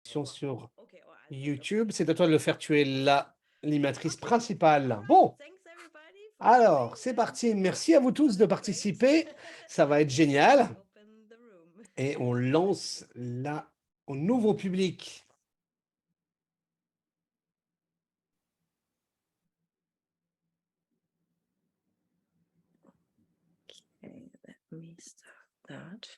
sur YouTube. C'est à toi de le faire, tu es l'animatrice principale. Bon, alors, c'est parti. Merci à vous tous de participer. Ça va être génial. Et on lance là au nouveau public. Okay, let me start that.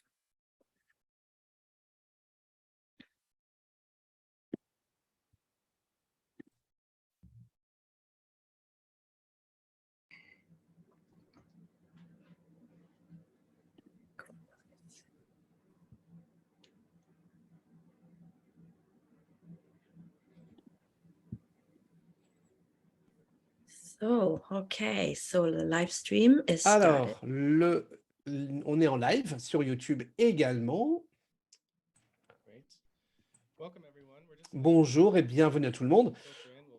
So, okay, so the live stream is started. Alors, on est en live sur YouTube également. Bonjour et bienvenue à tout le monde.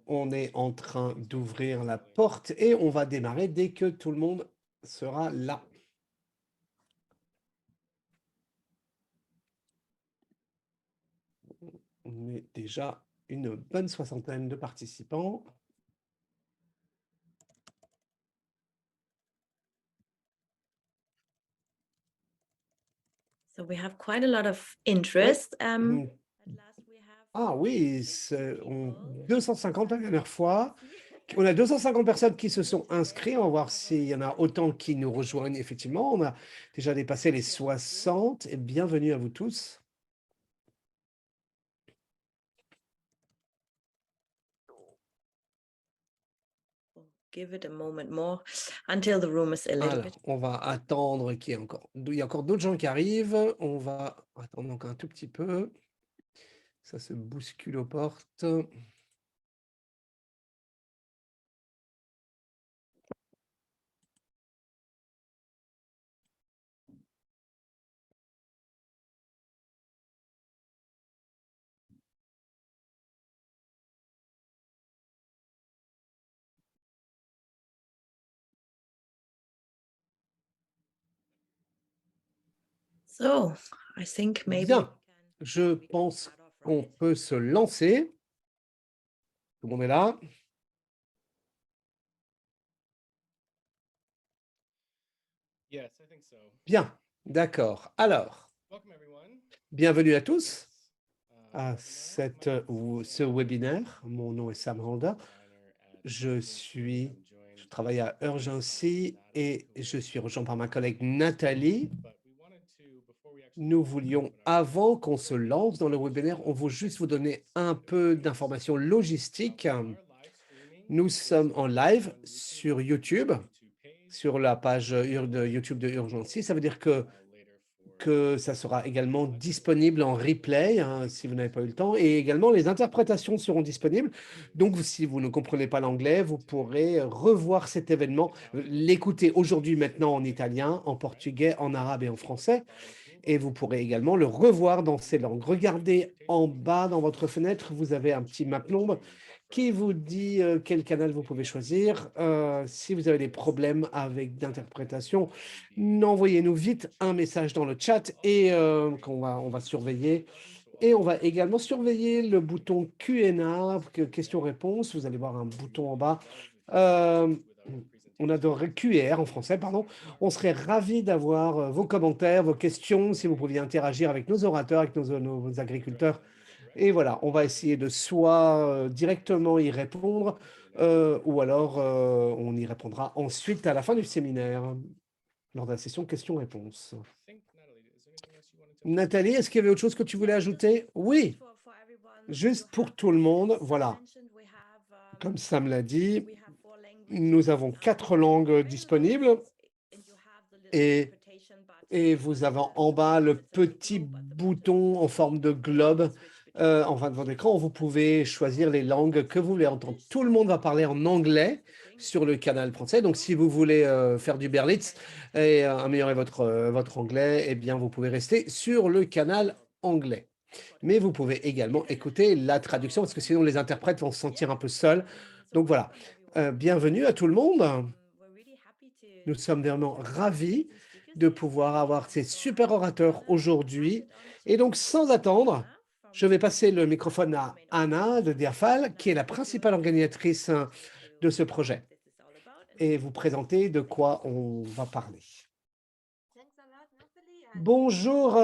On est en train d'ouvrir la porte et on va démarrer dès que tout le monde sera là. On est déjà une bonne soixantaine de participants. So we have quite a lot of interest. Mm. Ah oui, 250 la dernière fois. On a 250 personnes qui se sont inscrites. On va voir s'il y en a autant qui nous rejoignent effectivement. On a déjà dépassé les 60 et bienvenue à vous tous. Give it a moment more until the room is a little Alors, bit. on va attendre qu'il y ait encore, il y a encore d'autres gens qui arrivent. On va attendre encore un tout petit peu. Ça se bouscule aux portes. So, I think maybe Bien, je pense qu'on peut se lancer. Tout le monde est là? Bien, d'accord. Alors, bienvenue à tous à ce webinaire. Mon nom est Sam Holder. Je travaille à Urgency et je suis rejoint par ma collègue Nathalie. Nous voulions, avant qu'on se lance dans le webinaire, on veut juste vous donner un peu d'informations logistiques. Nous sommes en live sur YouTube, sur la page de YouTube de Urgency. Ça veut dire que ça sera également disponible en replay, hein, si vous n'avez pas eu le temps, et également les interprétations seront disponibles. Donc, si vous ne comprenez pas l'anglais, vous pourrez revoir cet événement, l'écouter aujourd'hui maintenant en italien, en portugais, en arabe et en français. Et vous pourrez également le revoir dans ces langues. Regardez en bas dans votre fenêtre, vous avez un petit mapnombre qui vous dit quel canal vous pouvez choisir. Si vous avez des problèmes avec d'interprétation, envoyez-nous vite un message dans le chat et on va surveiller. Et on va également surveiller le bouton Q&A, questions-réponses. Vous allez voir un bouton en bas. On adorerait QR en français, pardon. On serait ravis d'avoir vos commentaires, vos questions, si vous pouviez interagir avec nos orateurs, avec nos agriculteurs. Et voilà, on va essayer de soit directement y répondre, ou alors on y répondra ensuite à la fin du séminaire, lors de la session questions-réponses. Nathalie, est-ce qu'il y avait autre chose que tu voulais ajouter? Oui, juste pour tout le monde, voilà. Comme Sam l'a dit, nous avons 4 langues disponibles et vous avez en bas le petit bouton en forme de globe en bas de votre écran. Vous pouvez choisir les langues que vous voulez entendre. Tout le monde va parler en anglais sur le canal français. Donc, si vous voulez faire du Berlitz et améliorer votre anglais, eh bien, vous pouvez rester sur le canal anglais. Mais vous pouvez également écouter la traduction parce que sinon les interprètes vont se sentir un peu seuls. Donc voilà, bienvenue à tout le monde. Nous sommes vraiment ravis de pouvoir avoir ces super orateurs aujourd'hui. Et donc, sans attendre, Je vais passer le microphone à Anna de Diafal, qui est la principale organisatrice de ce projet, et vous présenter de quoi on va parler. Bonjour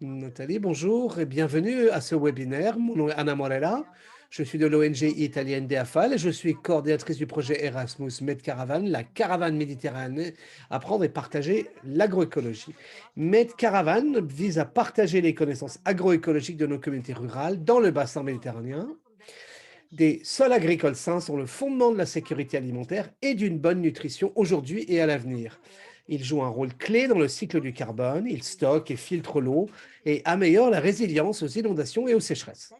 Nathalie, bonjour et bienvenue à ce webinaire. Mon nom est Anna Morella, je suis de l'ONG italienne Diafal et je suis coordinatrice du projet Erasmus Medcaravane, la caravane méditerranéenne, apprendre et partager l'agroécologie. Medcaravane vise à partager les connaissances agroécologiques de nos communautés rurales dans le bassin méditerranéen. Des sols agricoles sains sont le fondement de la sécurité alimentaire et d'une bonne nutrition aujourd'hui et à l'avenir. Ils jouent un rôle clé dans le cycle du carbone, ils stockent et filtrent l'eau et améliorent la résilience aux inondations et aux sécheresses,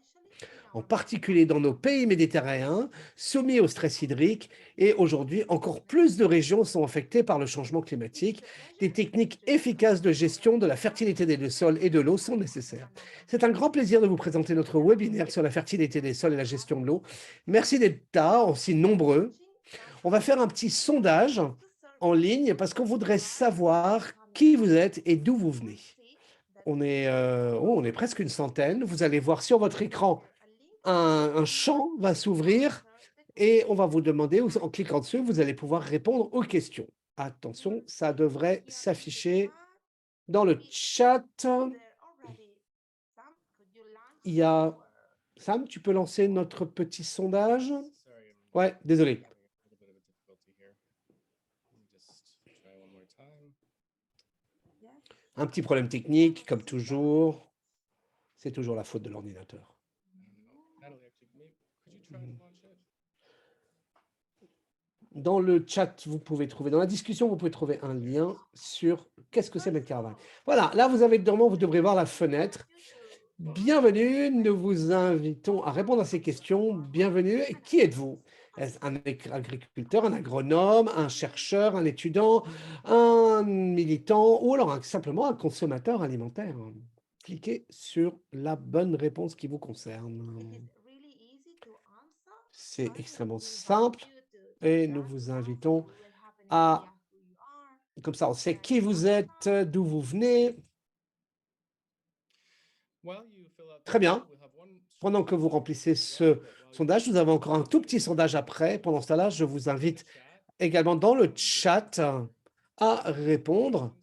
en particulier dans nos pays méditerranéens soumis au stress hydrique. Et aujourd'hui, encore plus de régions sont affectées par le changement climatique. Des techniques efficaces de gestion de la fertilité des sols et de l'eau sont nécessaires. C'est un grand plaisir de vous présenter notre webinaire sur la fertilité des sols et la gestion de l'eau. Merci d'être là, aussi nombreux. On va faire un petit sondage en ligne parce qu'on voudrait savoir qui vous êtes et d'où vous venez. On est presque une centaine. Vous allez voir sur votre écran un champ va s'ouvrir et on va vous demander, en cliquant dessus, vous allez pouvoir répondre aux questions. Attention, ça devrait s'afficher dans le chat. Il y a... Sam, tu peux lancer notre petit sondage? Ouais, désolé. Un petit problème technique, comme toujours. C'est toujours la faute de l'ordinateur. Dans le chat, vous pouvez trouver, dans la discussion, vous pouvez trouver un lien sur qu'est-ce que c'est Medcaravane. Voilà, là, vous avez dedans, vous devrez voir la fenêtre. Bienvenue, nous vous invitons à répondre à ces questions. Bienvenue, qui êtes-vous? Est-ce un agriculteur, un agronome, un chercheur, un étudiant, un militant ou alors simplement un consommateur alimentaire? Cliquez sur la bonne réponse qui vous concerne. C'est extrêmement simple et nous vous invitons à, comme ça on sait qui vous êtes, d'où vous venez. Très bien. Pendant que vous remplissez ce sondage, nous avons encore un tout petit sondage après. Pendant ce temps-là, je vous invite également dans le chat à répondre.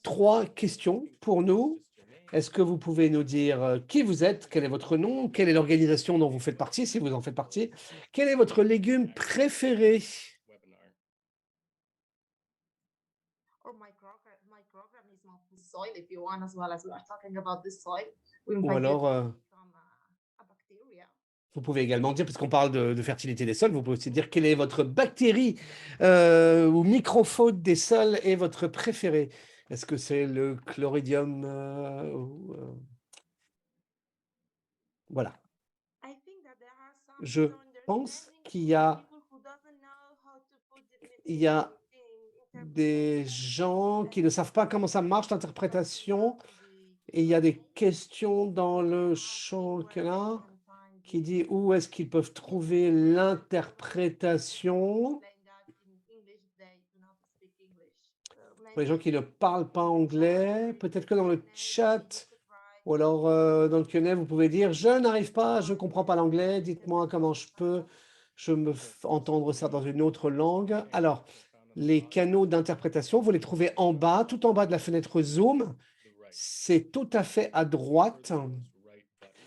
3 questions pour nous. Est-ce que vous pouvez nous dire qui vous êtes, quel est votre nom, quelle est l'organisation dont vous faites partie, si vous en faites partie, quel est votre légume préféré? Ou alors, vous pouvez également dire, parce qu'on parle de fertilité des sols, vous pouvez aussi dire quelle est votre bactérie ou microfaune des sols est votre préféré. Est-ce que c'est le chloridium voilà. Je pense qu'il y a des gens qui ne savent pas comment ça marche l'interprétation et il y a des questions dans le champ là qui dit où est-ce qu'ils peuvent trouver l'interprétation. Pour les gens qui ne parlent pas anglais, peut-être que dans le chat ou alors dans le Q&A, vous pouvez dire: «Je n'arrive pas, je ne comprends pas l'anglais, dites-moi comment je peux entendre ça dans une autre langue». Alors, les canaux d'interprétation, vous les trouvez en bas, tout en bas de la fenêtre Zoom. C'est tout à fait à droite.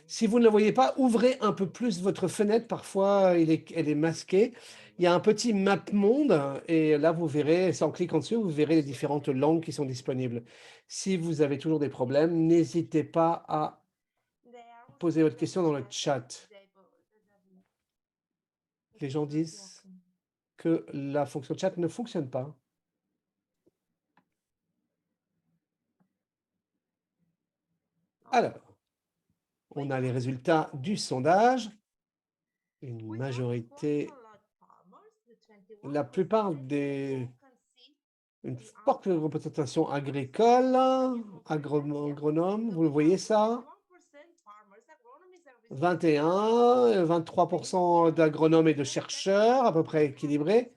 Si vous ne le voyez pas, ouvrez un peu plus votre fenêtre. Parfois, elle est masquée. Il y a un petit map monde et là, vous verrez, en cliquant dessus, vous verrez les différentes langues qui sont disponibles. Si vous avez toujours des problèmes, n'hésitez pas à poser votre question dans le chat. Les gens disent que la fonction chat ne fonctionne pas. Alors, on a les résultats du sondage. Une majorité, la plupart une forte représentation agricole, agronome, vous le voyez ça? 21, 23% d'agronomes et de chercheurs, à peu près équilibré.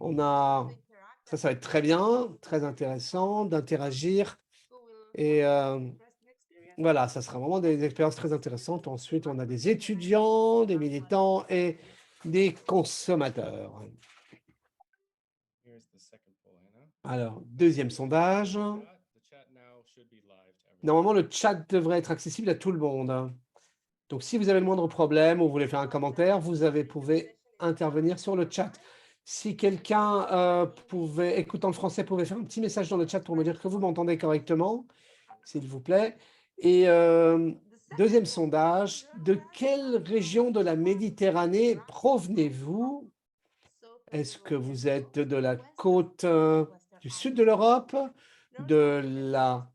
Ça va être très bien, très intéressant d'interagir. Et Voilà, ça sera vraiment des expériences très intéressantes. Ensuite, on a des étudiants, des militants et des consommateurs. Alors, deuxième sondage. Normalement, le chat devrait être accessible à tout le monde. Donc, si vous avez le moindre problème ou vous voulez faire un commentaire, pouvez intervenir sur le chat. Si quelqu'un écoutant le français, pouvait faire un petit message dans le chat pour me dire que vous m'entendez correctement, s'il vous plaît. Et deuxième sondage, de quelle région de la Méditerranée provenez-vous? Est-ce que vous êtes de la côte du sud de l'Europe, de la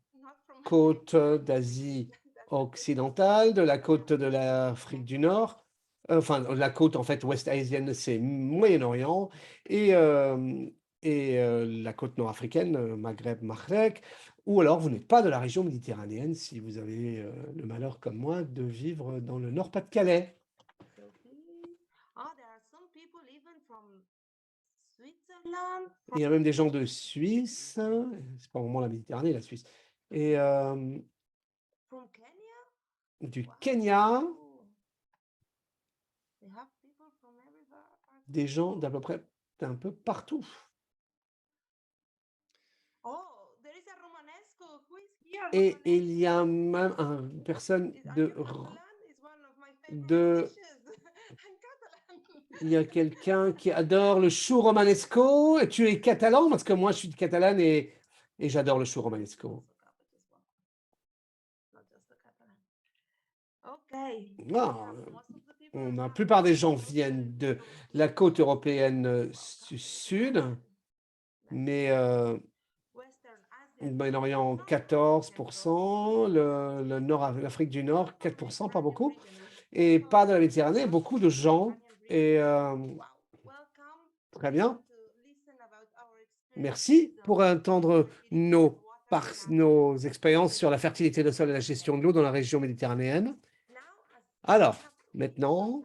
côte d'Asie occidentale, de la côte de l'Afrique du Nord, enfin la côte en fait ouest asienne, c'est Moyen-Orient et la côte nord-africaine, Maghreb, Marek, ou alors vous n'êtes pas de la région méditerranéenne si vous avez le malheur comme moi de vivre dans le Nord-Pas-de-Calais. Il y a même des gens de Suisse, c'est pas vraiment la Méditerranée, la Suisse, et du Kenya, des gens d'à peu près d'un peu partout. Et il y a même une personne il y a quelqu'un qui adore le chou romanesco. Et tu es catalan? Parce que moi, je suis catalane et j'adore le chou romanesco. Ah, la plupart des gens viennent de la côte européenne du sud, mais Moyen-Orient 14%, le Nord, l'Afrique du Nord 4%, pas beaucoup, et pas de la Méditerranée, beaucoup de gens. Et très bien. Merci pour entendre nos expériences sur la fertilité des sols et la gestion de l'eau dans la région méditerranéenne. Alors, maintenant,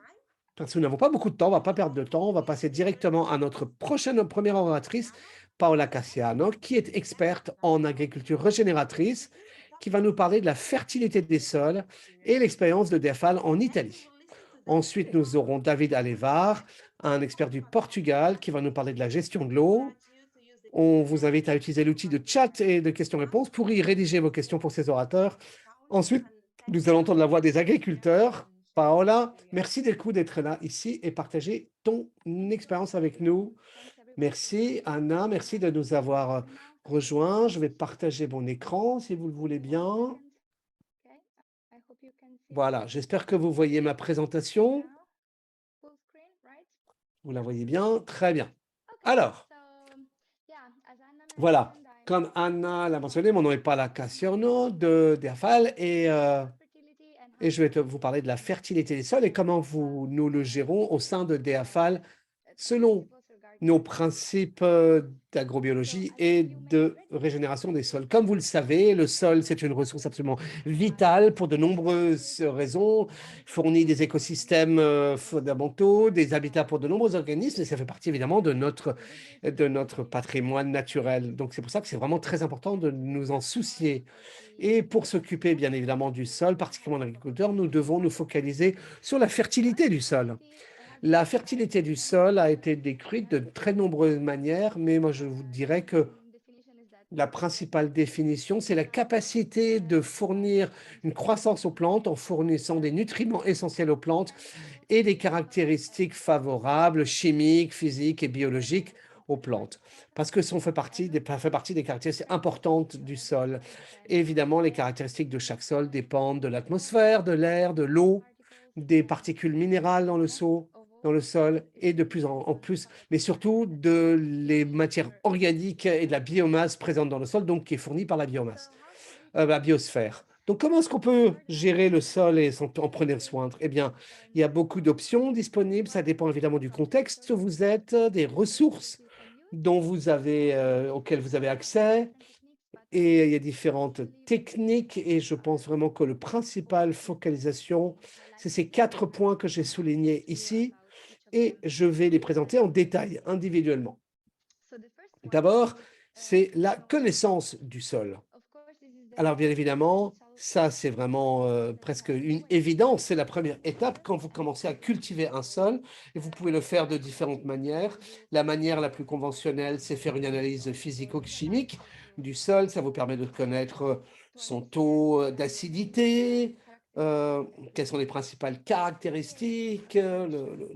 parce que nous n'avons pas beaucoup de temps, on ne va pas perdre de temps, on va passer directement à notre première oratrice, Paola Cassiano, qui est experte en agriculture régénératrice, qui va nous parler de la fertilité des sols et l'expérience de DEAFAL en Italie. Ensuite, nous aurons David Alevar, un expert du Portugal, qui va nous parler de la gestion de l'eau. On vous invite à utiliser l'outil de chat et de questions-réponses pour y rédiger vos questions pour ces orateurs. Ensuite, nous allons entendre la voix des agriculteurs. Paola, merci d'être là ici et partager ton expérience avec nous. Merci, Anna, merci de nous avoir rejoints. Je vais partager mon écran, si vous le voulez bien. Voilà, j'espère que vous voyez ma présentation. Vous la voyez bien? Très bien. Alors, voilà, comme Anna l'a mentionné, mon nom est Paola Cassiano de DEAFAL et je vais vous parler de la fertilité des sols et comment nous le gérons au sein de DEAFAL selon nos principes d'agrobiologie et de régénération des sols. Comme vous le savez, le sol, c'est une ressource absolument vitale pour de nombreuses raisons. Il fournit des écosystèmes fondamentaux, des habitats pour de nombreux organismes, et ça fait partie évidemment de notre patrimoine naturel. Donc c'est pour ça que c'est vraiment très important de nous en soucier. Et pour s'occuper bien évidemment du sol, particulièrement l'agriculteur, nous devons nous focaliser sur la fertilité du sol. La fertilité du sol a été décrite de très nombreuses manières, mais moi je vous dirais que la principale définition, c'est la capacité de fournir une croissance aux plantes en fournissant des nutriments essentiels aux plantes et des caractéristiques favorables, chimiques, physiques et biologiques aux plantes. Parce que ça fait partie des caractéristiques importantes du sol. Et évidemment, les caractéristiques de chaque sol dépendent de l'atmosphère, de l'air, de l'eau, des particules minérales dans le sol et de plus en plus, mais surtout de les matières organiques et de la biomasse présente dans le sol, donc qui est fournie par la biomasse, la biosphère. Donc, comment est-ce qu'on peut gérer le sol et en prendre soin? Eh bien, il y a beaucoup d'options disponibles. Ça dépend évidemment du contexte où vous êtes, des ressources auxquelles vous avez accès. Et il y a différentes techniques et je pense vraiment que le principal focalisation, c'est ces 4 points que j'ai soulignés ici et je vais les présenter en détail individuellement. D'abord, c'est la connaissance du sol. Alors bien évidemment, Ça, c'est vraiment presque une évidence. C'est la première étape quand vous commencez à cultiver un sol et vous pouvez le faire de différentes manières. La manière la plus conventionnelle, c'est faire une analyse physico-chimique du sol. Ça vous permet de connaître son taux d'acidité, quelles sont les principales caractéristiques,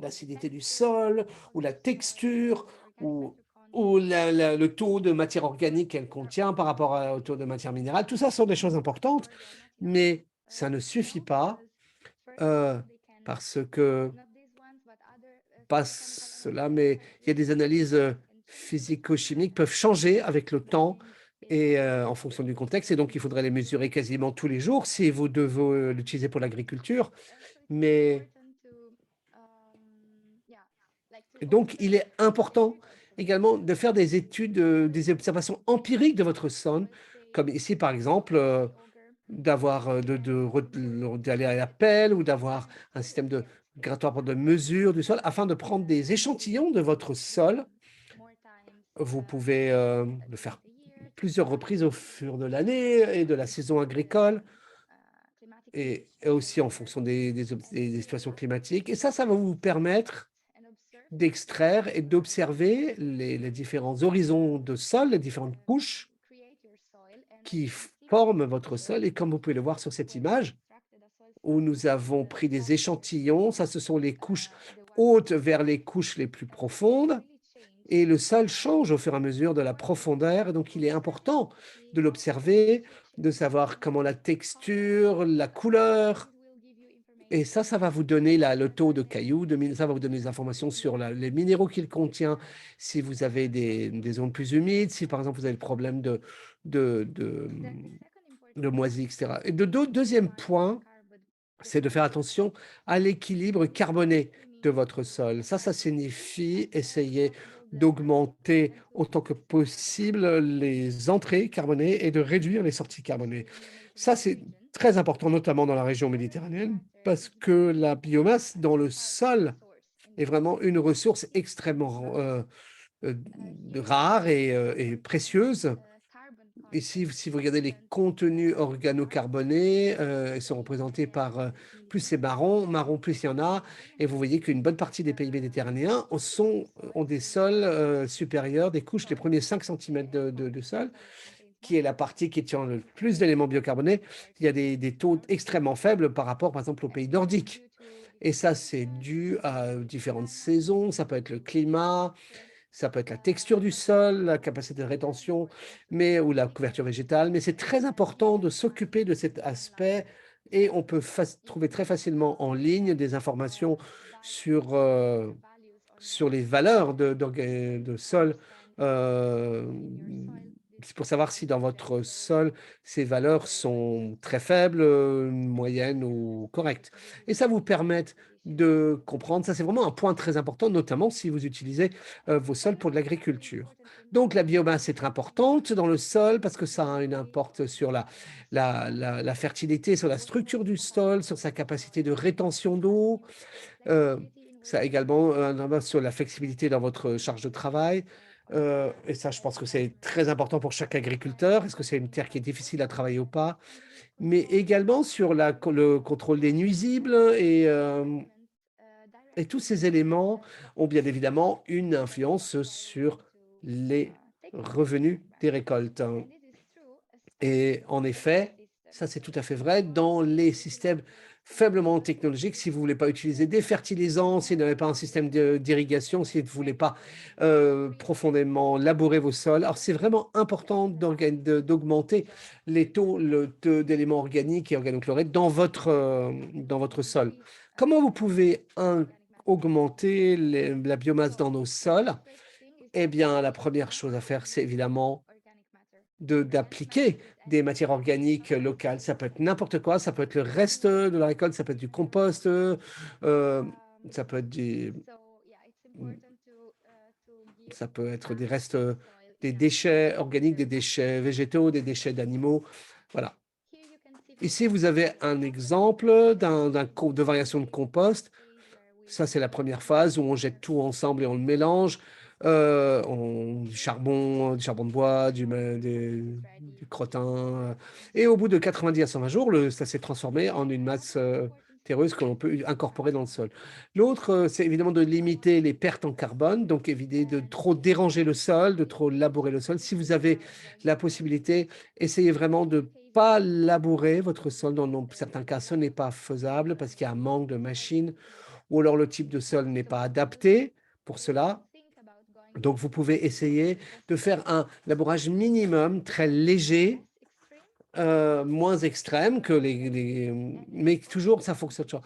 l'acidité du sol ou la texture ou le taux de matière organique qu'elle contient par rapport au taux de matière minérale. Tout ça sont des choses importantes, mais ça ne suffit pas euh, parce que, pas cela, mais il y a des analyses physico-chimiques peuvent changer avec le temps et en fonction du contexte, et donc il faudrait les mesurer quasiment tous les jours si vous devez l'utiliser pour l'agriculture. Mais donc, il est important également de faire des études, des observations empiriques de votre sol, comme ici, par exemple, d'avoir, d'aller à la pelle ou d'avoir un système de grattoir de mesure du sol afin de prendre des échantillons de votre sol. Vous pouvez le faire plusieurs reprises au fur de l'année et de la saison agricole et aussi en fonction des situations climatiques. Et ça va vous permettre d'extraire et d'observer les différents horizons de sol, les différentes couches qui forment votre sol. Et comme vous pouvez le voir sur cette image, où nous avons pris des échantillons, ça, ce sont les couches hautes vers les couches les plus profondes. Et le sol change au fur et à mesure de la profondeur. Et donc, il est important de l'observer, de savoir comment la texture, la couleur, et ça va vous donner le taux de cailloux, ça va vous donner des informations sur les minéraux qu'il contient, si vous avez des zones plus humides, si par exemple vous avez le problème de, de, de moisie, etc. Et deuxième point, c'est de faire attention à l'équilibre carboné de votre sol. Ça signifie essayer d'augmenter autant que possible les entrées carbonées et de réduire les sorties carbonées. Ça, c'est très important, notamment dans la région méditerranéenne, parce que la biomasse dans le sol est vraiment une ressource extrêmement rare et précieuse. Ici, si vous regardez les contenus organocarbonés, ils sont représentés par plus c'est marron, marron plus il y en a, et vous voyez qu'une bonne partie des pays méditerranéens ont des sols supérieurs, des couches, les premiers 5 centimètres de sol, qui est la partie qui tient le plus d'éléments biocarbonés. Il y a des taux extrêmement faibles par rapport, par exemple, aux pays nordiques. Et ça, c'est dû à différentes saisons, ça peut être le climat, ça peut être la texture du sol, la capacité de rétention, ou la couverture végétale, mais c'est très important de s'occuper de cet aspect et on peut trouver très facilement en ligne des informations sur, sur les valeurs de sol. C'est pour savoir si dans votre sol, ces valeurs sont très faibles, moyennes ou correctes. Et ça vous permet de comprendre, ça c'est vraiment un point très important, notamment si vous utilisez vos sols pour de l'agriculture. Donc la biomasse est très importante dans le sol parce que ça a une impact sur la fertilité, sur la structure du sol, sur sa capacité de rétention d'eau. Ça a également un impact sur la flexibilité dans votre charge de travail. Et ça, je pense que c'est très important pour chaque agriculteur. Est-ce que c'est une terre qui est difficile à travailler ou pas? Mais également sur le contrôle des nuisibles et tous ces éléments ont bien évidemment une influence sur les revenus des récoltes. Et en effet, ça c'est tout à fait vrai, dans les systèmes faiblement technologiques, si vous ne voulez pas utiliser des fertilisants, si vous n'avez pas un système d'irrigation, si vous ne voulez pas profondément labourer vos sols, alors c'est vraiment important d'augmenter le taux d'éléments organiques et organochlorés dans votre sol. Comment vous pouvez augmenter la biomasse dans nos sols? Eh bien, la première chose à faire, c'est évidemment d'appliquer des matières organiques locales. Ça peut être n'importe quoi, ça peut être le reste de la récolte, ça peut être du compost, ça peut être mmh, ça peut être des restes, des déchets organiques, des déchets végétaux, des déchets d'animaux. Voilà. Ici, vous avez un exemple de variation de compost. Ça, c'est la première phase où on jette tout ensemble et on le mélange. du charbon de bois, du crottin. Et au bout de 90 à 120 jours, ça s'est transformé en une masse terreuse que l'on peut incorporer dans le sol. L'autre, c'est évidemment de limiter les pertes en carbone, donc éviter de trop déranger le sol, de trop labourer le sol. Si vous avez la possibilité, essayez vraiment de pas labourer votre sol. Dans certains cas, ce n'est pas faisable parce qu'il y a un manque de machines ou alors le type de sol n'est pas adapté pour cela. Donc, vous pouvez essayer de faire un labourage minimum très léger, moins extrême que mais toujours, ça fonctionne toujours.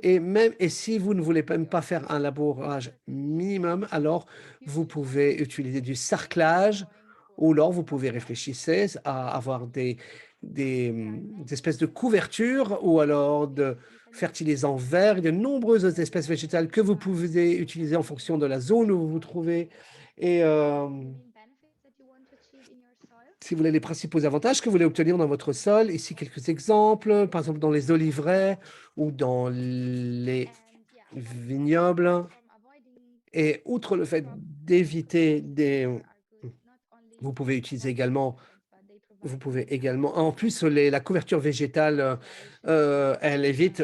Et si vous ne voulez même pas faire un labourage minimum, alors vous pouvez utiliser du sarclage ou alors vous pouvez réfléchir à avoir des espèces de couvertures ou alors de fertilisants verts. Il y a de nombreuses espèces végétales que vous pouvez utiliser en fonction de la zone où vous vous trouvez. Et si vous voulez les principaux avantages que vous voulez obtenir dans votre sol, ici quelques exemples, par exemple dans les oliveraies ou dans les vignobles. Et outre le fait d'éviter vous pouvez utiliser également, en plus, la couverture végétale, elle évite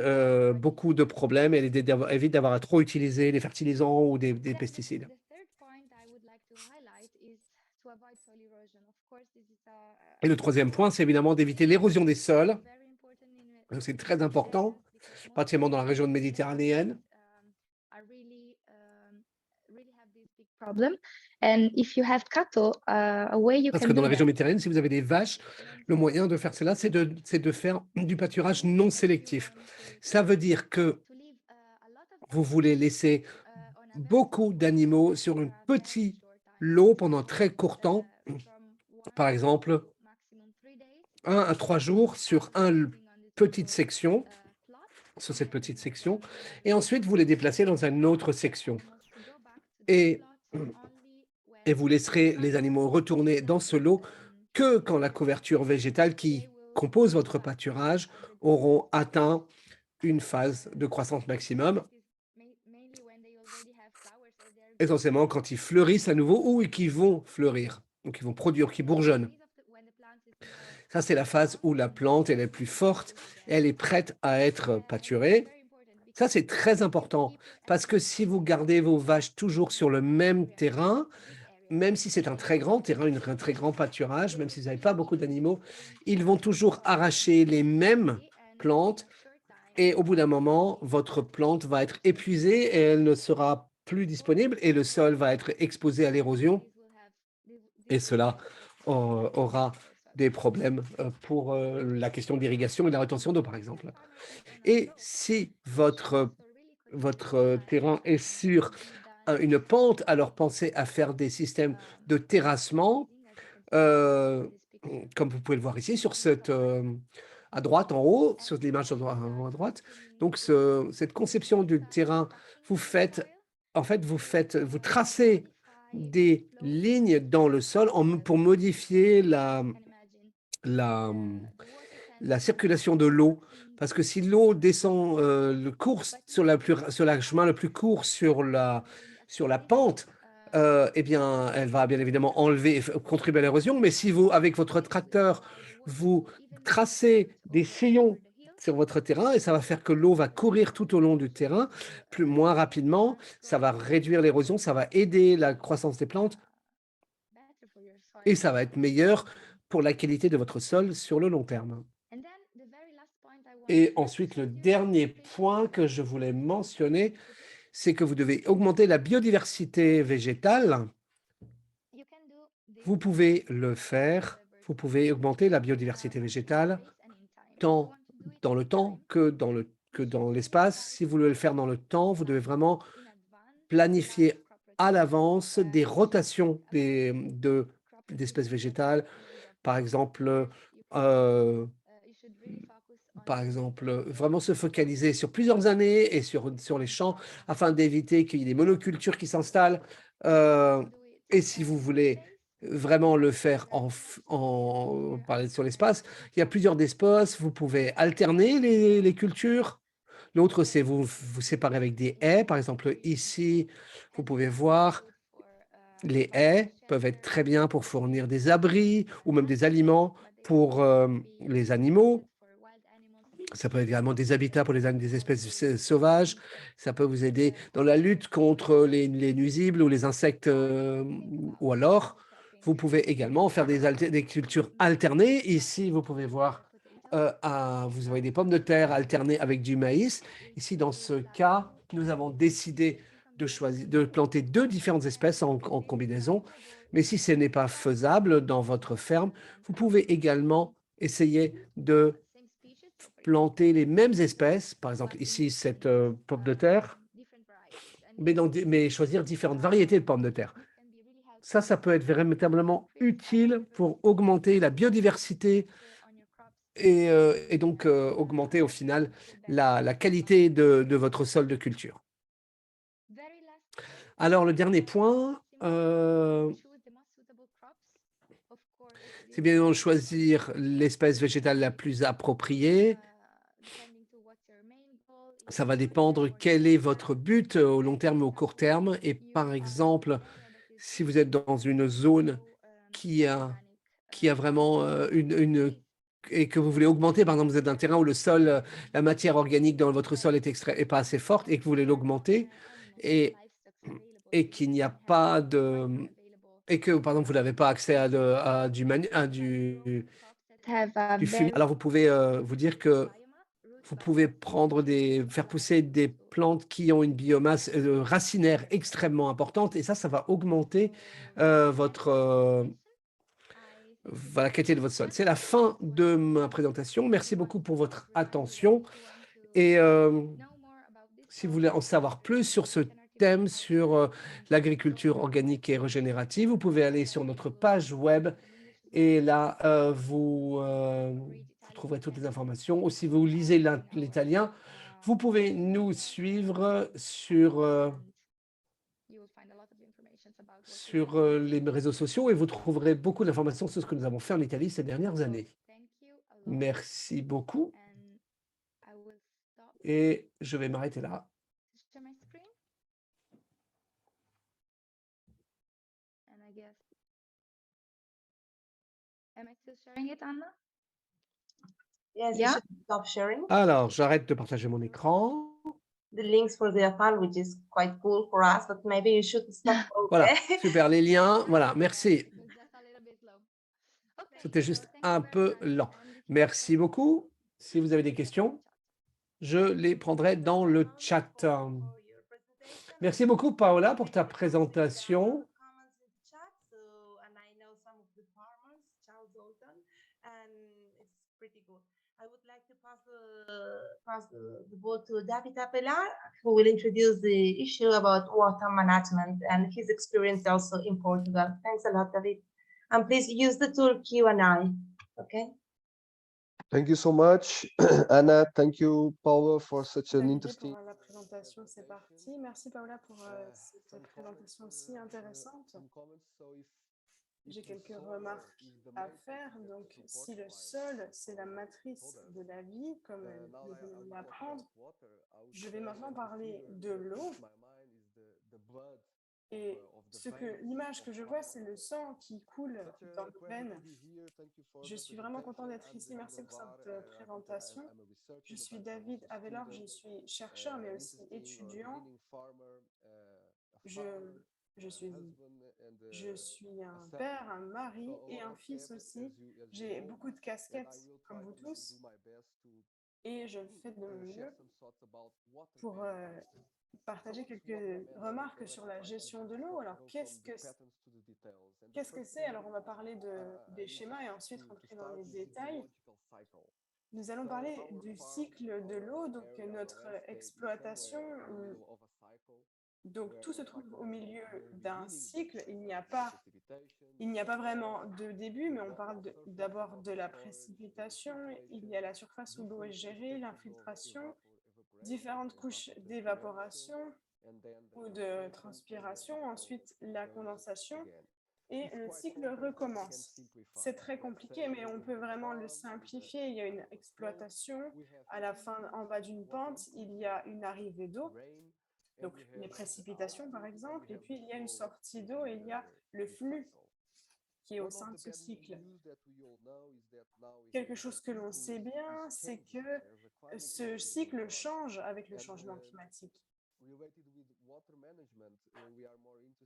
beaucoup de problèmes, elle évite d'avoir à trop utiliser les fertilisants ou des pesticides. Et le troisième point, c'est évidemment d'éviter l'érosion des sols. C'est très important, particulièrement dans la région méditerranéenne. Parce que dans la région méditerranéenne, si vous avez des vaches, le moyen de faire cela, c'est de faire du pâturage non sélectif. Ça veut dire que vous voulez laisser beaucoup d'animaux sur un petit lot pendant un très court temps, par exemple 1 à 3 jours sur petite section, sur cette petite section, et ensuite vous les déplacez dans une autre section. Et vous laisserez les animaux retourner dans ce lot que quand la couverture végétale qui compose votre pâturage auront atteint une phase de croissance maximum, essentiellement quand ils fleurissent à nouveau ou qu'ils vont fleurir, donc ils vont produire, qu'ils bourgeonnent. Ça, c'est la phase où la plante elle est plus forte, elle est prête à être pâturée. Ça, c'est très important parce que si vous gardez vos vaches toujours sur le même terrain, même si c'est un très grand terrain, un très grand pâturage, même si vous n'avez pas beaucoup d'animaux, ils vont toujours arracher les mêmes plantes et au bout d'un moment, votre plante va être épuisée et elle ne sera plus disponible et le sol va être exposé à l'érosion et cela aura des problèmes pour la question d'irrigation et de la rétention d'eau, par exemple. Et si votre terrain est sur une pente, alors pensez à faire des systèmes de terrassement, comme vous pouvez le voir ici sur à droite en haut, sur l'image à droite. Donc cette conception du terrain, vous tracez des lignes dans le sol pour modifier la, la circulation de l'eau. Parce que si l'eau descend le cours sur la chemin le plus court sur la pente, eh bien, elle va bien évidemment contribuer à l'érosion. Mais si vous, avec votre tracteur, vous tracez des sillons sur votre terrain, et ça va faire que l'eau va courir tout au long du terrain, moins rapidement, ça va réduire l'érosion, ça va aider la croissance des plantes, et ça va être meilleur pour la qualité de votre sol sur le long terme. Et ensuite, le dernier point que je voulais mentionner, c'est que vous devez augmenter la biodiversité végétale. Vous pouvez le faire, vous pouvez augmenter la biodiversité végétale tant dans le temps que dans l'espace. Si vous voulez le faire dans le temps, vous devez vraiment planifier à l'avance des rotations d'espèces végétales. Par exemple, vraiment se focaliser sur plusieurs années et sur les champs afin d'éviter qu'il y ait des monocultures qui s'installent. Et si vous voulez vraiment le faire parler sur l'espace, il y a plusieurs espaces. Vous pouvez alterner les cultures. L'autre, c'est vous séparer avec des haies. Par exemple, ici, vous pouvez voir Les haies peuvent être très bien pour fournir des abris ou même des aliments pour les animaux. Ça peut être également des habitats pour des espèces sauvages. Ça peut vous aider dans la lutte contre les nuisibles ou les insectes, ou alors vous pouvez également faire des cultures alternées. Ici, vous pouvez voir, vous avez des pommes de terre alternées avec du maïs. Ici, dans ce cas, nous avons décidé de planter 2 différentes espèces en combinaison. Mais si ce n'est pas faisable dans votre ferme, vous pouvez également essayer de planter les mêmes espèces, par exemple ici cette pomme de terre, mais choisir différentes variétés de pommes de terre. Ça peut être véritablement utile pour augmenter la biodiversité et donc augmenter au final la qualité de votre sol de culture. Alors le dernier point, c'est bien évidemment de choisir l'espèce végétale la plus appropriée. Ça va dépendre quel est votre but au long terme ou au court terme. Et par exemple, si vous êtes dans une zone qui a vraiment et que vous voulez augmenter, par exemple, vous êtes dans un terrain où le sol, la matière organique dans votre sol est pas assez forte et que vous voulez l'augmenter et, et qu'il n'y a pas de. Et que, par exemple, vous n'avez pas accès du fumier. Alors, vous pouvez vous dire que vous pouvez faire pousser des plantes qui ont une biomasse racinaire extrêmement importante et ça va augmenter la qualité de votre sol. C'est la fin de ma présentation. Merci beaucoup pour votre attention. Et si vous voulez en savoir plus sur ce thème, sur l'agriculture organique et régénérative, vous pouvez aller sur notre page web et là, vous trouverez toutes les informations. Ou si vous lisez l'italien, vous pouvez nous suivre sur les réseaux sociaux et vous trouverez beaucoup d'informations sur ce que nous avons fait en Italie ces dernières années. Merci beaucoup et je vais m'arrêter là. Yes, you Yeah. should stop sharing Alors, j'arrête de partager mon écran. the links for the account, which is quite cool for us, but maybe you should stop. Voilà, Okay. super, les liens, voilà, merci. C'était juste un peu lent. Merci beaucoup. Si vous avez des questions, je les prendrai dans le chat. Merci beaucoup, Paola, pour ta présentation. I would like to pass the ball to David Apelar, who will introduce the issue about water management and his experience also in Portugal. Thanks a lot, David. And please use the tool Q&A. Okay. Thank you so much, Anna. Thank you, Paula, for such an interesting. Pour la présentation, c'est parti. Merci Paola pour cette présentation si intéressante. J'ai quelques remarques à faire. Donc, si le sol, c'est la matrice de la vie, comme nous venons de l'apprendre, je vais maintenant parler de l'eau. Et l'image que je vois, c'est le sang qui coule dans nos veines. Je suis vraiment content d'être ici. Merci pour cette présentation. Je suis David Avelor, je suis chercheur, mais aussi étudiant. Je suis un père, un mari et un fils aussi. J'ai beaucoup de casquettes, comme vous tous, et je fais de mon mieux pour partager quelques remarques sur la gestion de l'eau. Alors, qu'est-ce que c'est? Alors, on va parler des schémas et ensuite rentrer dans les détails. Nous allons parler du cycle de l'eau, donc notre exploitation. Donc, tout se trouve au milieu d'un cycle. Il n'y a pas vraiment de début, mais on parle d'abord de la précipitation. Il y a la surface où l'eau est gérée, l'infiltration, différentes couches d'évaporation ou de transpiration, ensuite la condensation et le cycle recommence. C'est très compliqué, mais on peut vraiment le simplifier. Il y a une exploitation, à la fin, en bas d'une pente, il y a une arrivée d'eau. Donc, les précipitations, par exemple, et puis il y a une sortie d'eau et il y a le flux qui est au sein de ce cycle. Quelque chose que l'on sait bien, c'est que ce cycle change avec le changement climatique.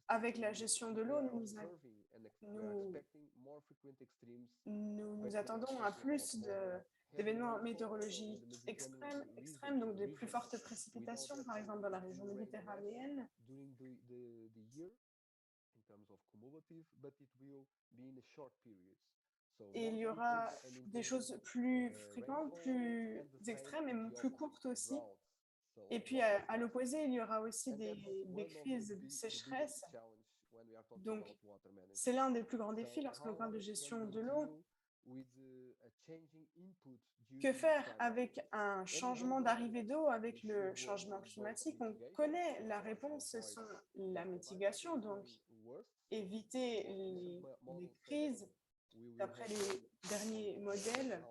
Avec la gestion de l'eau, nous attendons à plus d'événements météorologiques extrêmes, donc de plus fortes précipitations, par exemple dans la région méditerranéenne. Et il y aura des choses plus fréquentes, plus extrêmes et plus courtes aussi. Et puis, à l'opposé, il y aura aussi des crises de sécheresse. Donc, c'est l'un des plus grands défis lorsque l'on parle de gestion de l'eau. Que faire avec un changement d'arrivée d'eau, avec le changement climatique? On connaît la réponse, ce sont la mitigation, donc éviter les crises. D'après les derniers modèles,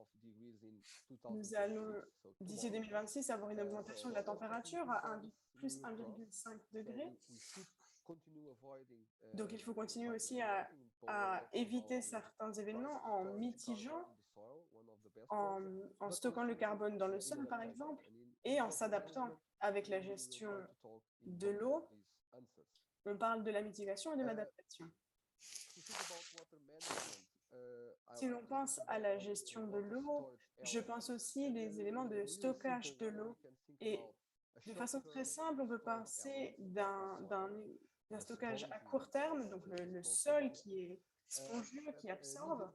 nous allons, d'ici 2026, avoir une augmentation de la température à plus 1,5 degré. Donc, il faut continuer aussi à éviter certains événements en mitigeant, en stockant le carbone dans le sol, par exemple, et en s'adaptant avec la gestion de l'eau. On parle de la mitigation et de l'adaptation. Si l'on pense à la gestion de l'eau, je pense aussi les éléments de stockage de l'eau. Et de façon très simple, on peut penser d'un stockage à court terme, donc le sol qui est spongieux, qui absorbe.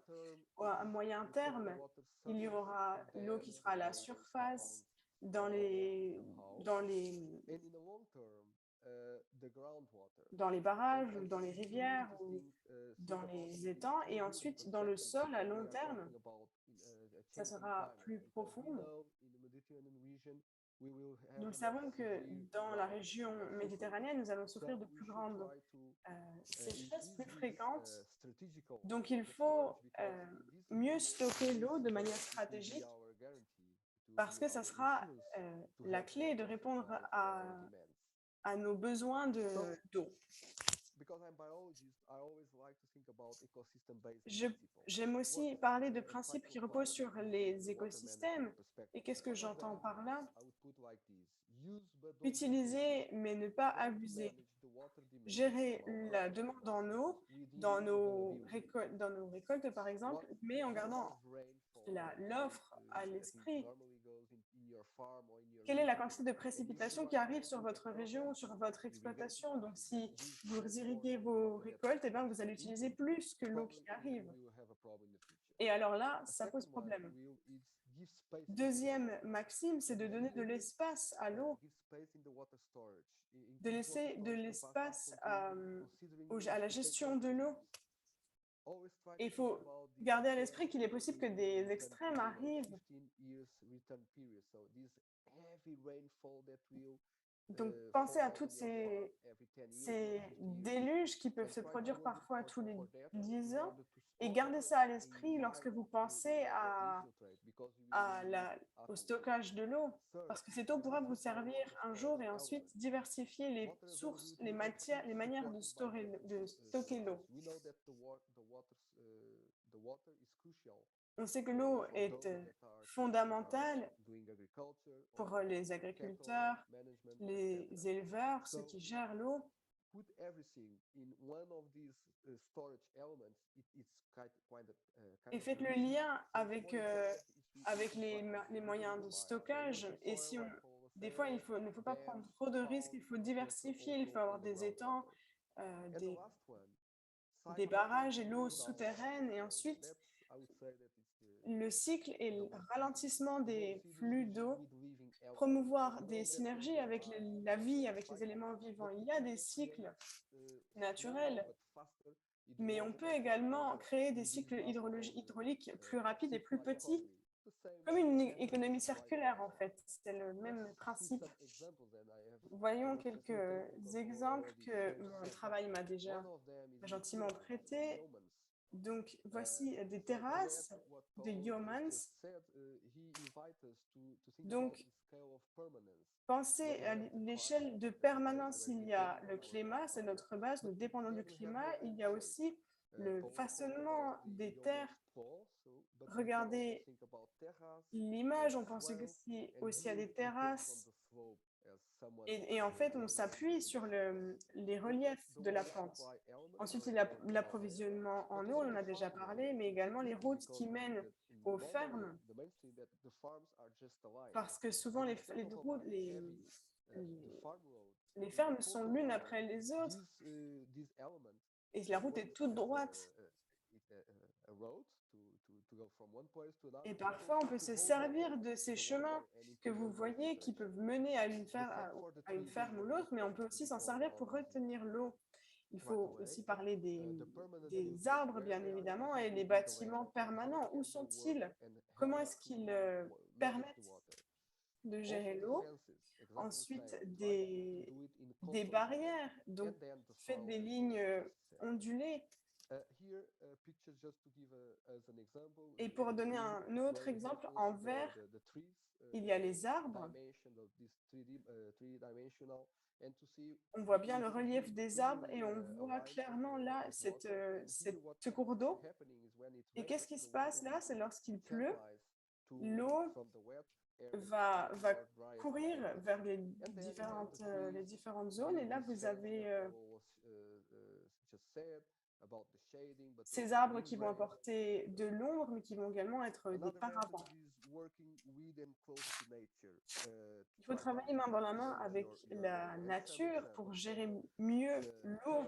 À moyen terme, il y aura l'eau qui sera à la surface, dans les barrages, ou dans les rivières, ou dans les étangs, et ensuite dans le sol à long terme, ça sera plus profond. Nous savons que dans la région méditerranéenne, nous allons souffrir de plus grandes sécheresses plus fréquentes. Donc, il faut mieux stocker l'eau de manière stratégique parce que ça sera la clé de répondre à nos besoins d'eau. J'aime aussi parler de principes qui reposent sur les écosystèmes. Et qu'est-ce que j'entends par là? Utiliser, mais ne pas abuser. Gérer la demande en eau dans nos récoltes, par exemple, mais en gardant l'offre à l'esprit. Quelle est la quantité de précipitations qui arrive sur votre région, sur votre exploitation? Donc, si vous irriguez vos récoltes, eh bien, vous allez utiliser plus que l'eau qui arrive. Et alors là, ça pose problème. Deuxième maxime, c'est de donner de l'espace à l'eau, de laisser de l'espace à la gestion de l'eau. Il faut garder à l'esprit qu'il est possible que des extrêmes arrivent. Donc, pensez à toutes ces déluges qui peuvent se produire parfois tous les 10 ans et gardez ça à l'esprit lorsque vous pensez au stockage de l'eau, parce que cette eau pourra vous servir un jour et ensuite diversifier les sources, les manières de stocker l'eau. On sait que l'eau est fondamentale pour les agriculteurs, les éleveurs, ceux qui gèrent l'eau. Et faites le lien avec les moyens de stockage. Et des fois, il ne faut pas prendre trop de risques, il faut diversifier, il faut avoir des étangs, des barrages et l'eau souterraine. Et ensuite, le cycle et le ralentissement des flux d'eau, promouvoir des synergies avec la vie, avec les éléments vivants. Il y a des cycles naturels, mais on peut également créer des cycles hydrauliques plus rapides et plus petits, comme une économie circulaire en fait. C'est le même principe. Voyons quelques exemples que mon travail m'a déjà gentiment prêté. Donc, voici des terrasses de Yeomans. Donc, Pensez à l'échelle de permanence, il y a le climat, c'est notre base, nous dépendons du climat. Il y a aussi le façonnement des terres. Regardez l'image, on pense aussi à des terrasses. Et en fait, on s'appuie sur les reliefs de la pente. Ensuite, il y a l'approvisionnement en eau, on en a déjà parlé, mais également les routes qui mènent aux fermes. Parce que souvent, les fermes sont l'une après les autres et la route est toute droite. Et parfois, on peut se servir de ces chemins que vous voyez qui peuvent mener à à une ferme ou l'autre, mais on peut aussi s'en servir pour retenir l'eau. Il faut aussi parler des arbres, bien évidemment, et les bâtiments permanents. Où sont-ils? Comment est-ce qu'ils permettent de gérer l'eau? Ensuite, des barrières, donc faites des lignes ondulées. Et pour donner un autre exemple, en vert, il y a les arbres. On voit bien le relief des arbres et on voit clairement là ce cours d'eau. Et qu'est-ce qui se passe là? C'est lorsqu'il pleut, l'eau va courir vers les différentes zones. Et là, vous avez ces arbres qui vont apporter de l'ombre, mais qui vont également être des paravents. Il faut travailler main dans la main avec la nature pour gérer mieux l'eau.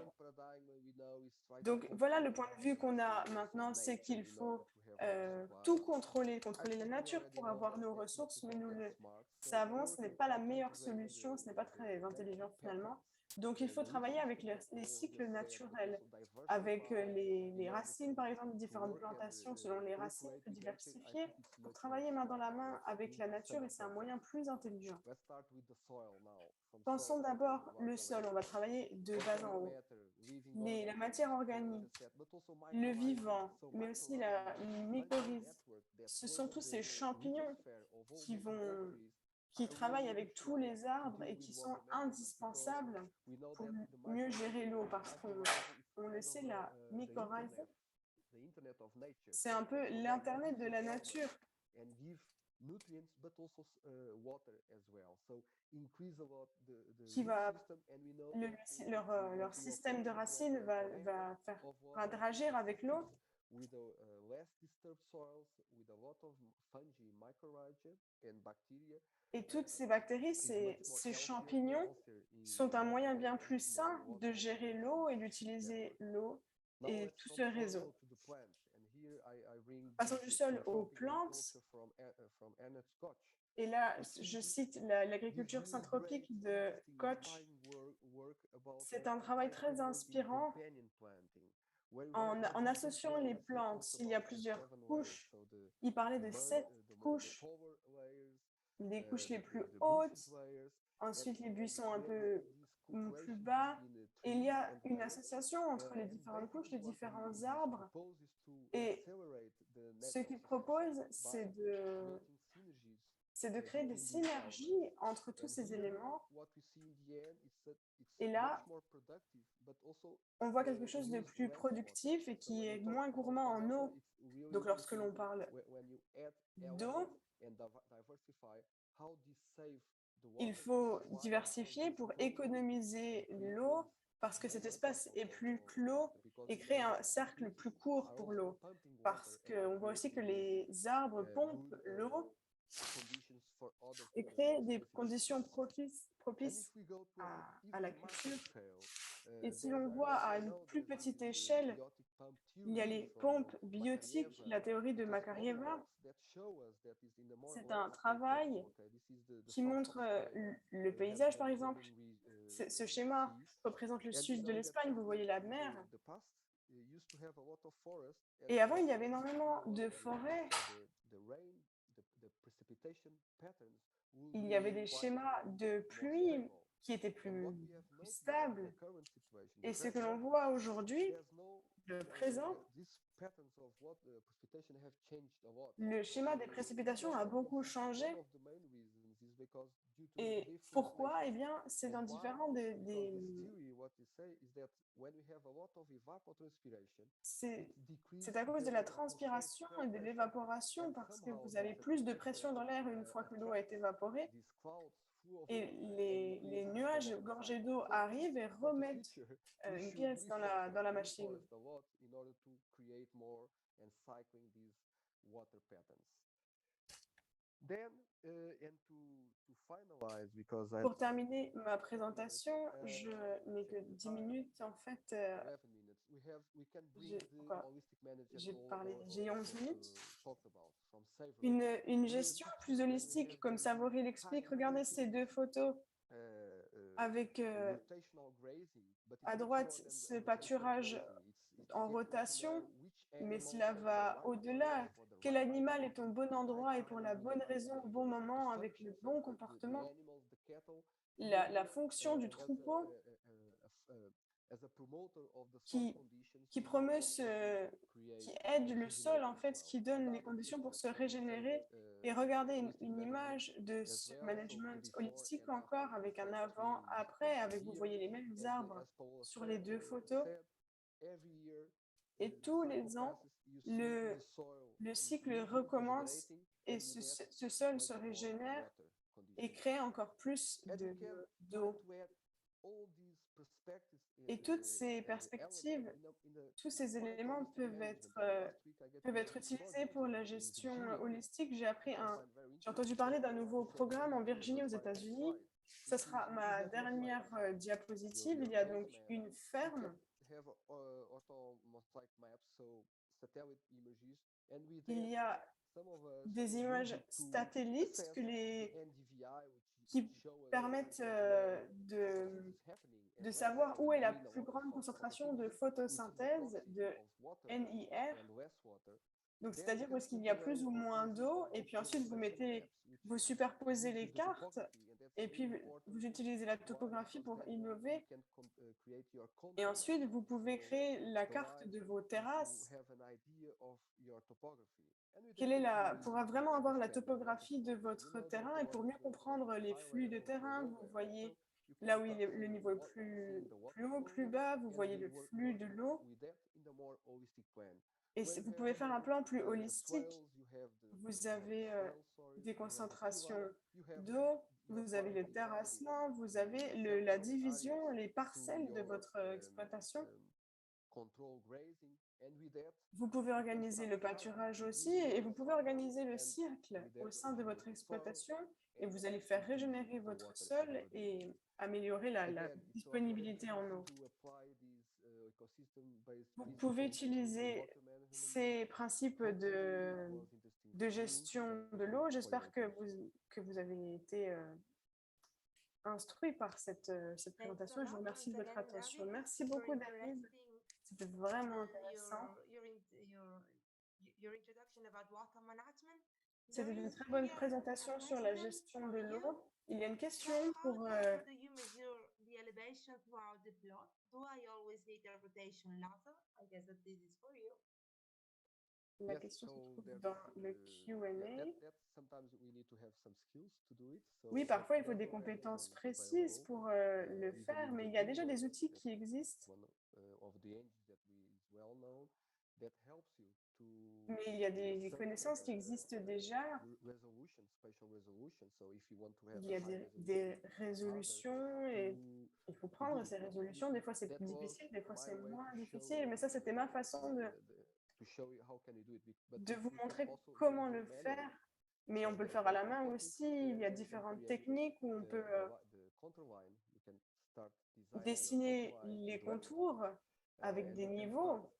Donc voilà le point de vue qu'on a maintenant, c'est qu'il faut tout contrôler la nature pour avoir nos ressources, mais nous le savons, ce n'est pas la meilleure solution, ce n'est pas très intelligent finalement. Donc il faut travailler avec les cycles naturels, avec les racines par exemple, différentes plantations selon les racines, plus diversifiées, pour travailler main dans la main avec la nature et c'est un moyen plus intelligent. Pensons d'abord le sol, on va travailler de bas en haut. La matière organique, le vivant, mais aussi la mycorhize. Ce sont tous ces champignons qui travaillent avec tous les arbres et qui sont indispensables pour mieux gérer l'eau parce qu'on le sait, la mycorhize, c'est un peu l'internet de la nature. Qui va, leur système de racines va interagir avec l'eau. Et toutes ces bactéries, ces champignons sont un moyen bien plus sain de gérer l'eau et d'utiliser l'eau et tout ce réseau. Passons du sol aux plantes. Et là, je cite l'agriculture syntropique de Koch. C'est un travail très inspirant. En associant les plantes, il y a plusieurs couches. Il parlait de 7 couches. Les couches les plus hautes, ensuite les buissons un peu plus bas. Et il y a une association entre les différentes couches, les différents arbres. Et ce qu'il propose, c'est de créer des synergies entre tous ces éléments. Et là, on voit quelque chose de plus productif et qui est moins gourmand en eau. Donc, lorsque l'on parle d'eau, il faut diversifier pour économiser l'eau parce que cet espace est plus clos et créer un cercle plus court pour l'eau. Parce qu'on voit aussi que les arbres pompent l'eau et créent des conditions propices à la culture. Et si l'on voit à une plus petite échelle, il y a les pompes biotiques, la théorie de Makarieva. C'est un travail qui montre le paysage, par exemple. Ce schéma représente le sud de l'Espagne, vous voyez la mer. Et avant, il y avait énormément de forêts. Il y avait des schémas de pluie qui étaient plus stables. Et ce que l'on voit aujourd'hui, le présent, le schéma des précipitations a beaucoup changé. Et pourquoi? Eh bien, c'est dans différents c'est à cause de la transpiration et de l'évaporation, parce que vous avez plus de pression dans l'air une fois que l'eau a été évaporée. Et les nuages gorgés d'eau arrivent et remettent une pièce dans la machine. Pour terminer ma présentation, je n'ai que 10 minutes. En fait, j'ai 11 minutes. Une gestion plus holistique, comme Savory l'explique. Regardez ces deux photos avec à droite ce pâturage en rotation, mais cela va au-delà. Quel animal est au bon endroit et pour la bonne raison au bon moment avec le bon comportement? La fonction du troupeau qui promeut qui aide le sol, en fait, qui donne les conditions pour se régénérer. Et regardez une image de ce management holistique encore avec un avant, après, avec vous voyez les mêmes arbres sur les deux photos. Et tous les ans, le cycle recommence et ce sol se régénère et crée encore plus d'eau. Et toutes ces perspectives, tous ces éléments peuvent être utilisés pour la gestion holistique. J'ai entendu parler d'un nouveau programme en Virginie aux États-Unis. Ce sera ma dernière diapositive. Il y a donc une ferme. Il y a des images satellites qui permettent de savoir où est la plus grande concentration de photosynthèse de NIR. Donc, c'est-à-dire où est-ce qu'il y a plus ou moins d'eau. Et puis ensuite, vous superposez les cartes. Et puis, vous utilisez la topographie pour innover. Et ensuite, vous pouvez créer la carte de vos terrasses. Pour vraiment avoir la topographie de votre terrain et pour mieux comprendre les flux de terrain, vous voyez là où le niveau est plus haut, plus bas, vous voyez le flux de l'eau. Et vous pouvez faire un plan plus holistique. Vous avez des concentrations d'eau, vous avez le terrassement, vous avez la division, les parcelles de votre exploitation. Vous pouvez organiser le pâturage aussi et vous pouvez organiser le cirque au sein de votre exploitation et vous allez faire régénérer votre sol et améliorer la disponibilité en eau. Vous pouvez utiliser ces principes de gestion de l'eau. J'espère que vous avez été instruit par cette présentation et je vous remercie de votre attention. Merci beaucoup, David. C'était vraiment intéressant. C'était une très bonne présentation sur la gestion de l'eau. Il y a une question pour... La question se trouve dans le Q&A. Oui, parfois il faut des compétences précises pour le faire, mais il y a déjà des outils qui existent. Mais il y a des connaissances qui existent déjà. Il y a des résolutions et il faut prendre ces résolutions. Des fois, c'est plus difficile, des fois, c'est moins difficile. Mais ça, c'était ma façon de vous montrer comment le faire. Mais on peut le faire à la main aussi. Il y a différentes techniques où on peut dessiner les contours avec des niveaux.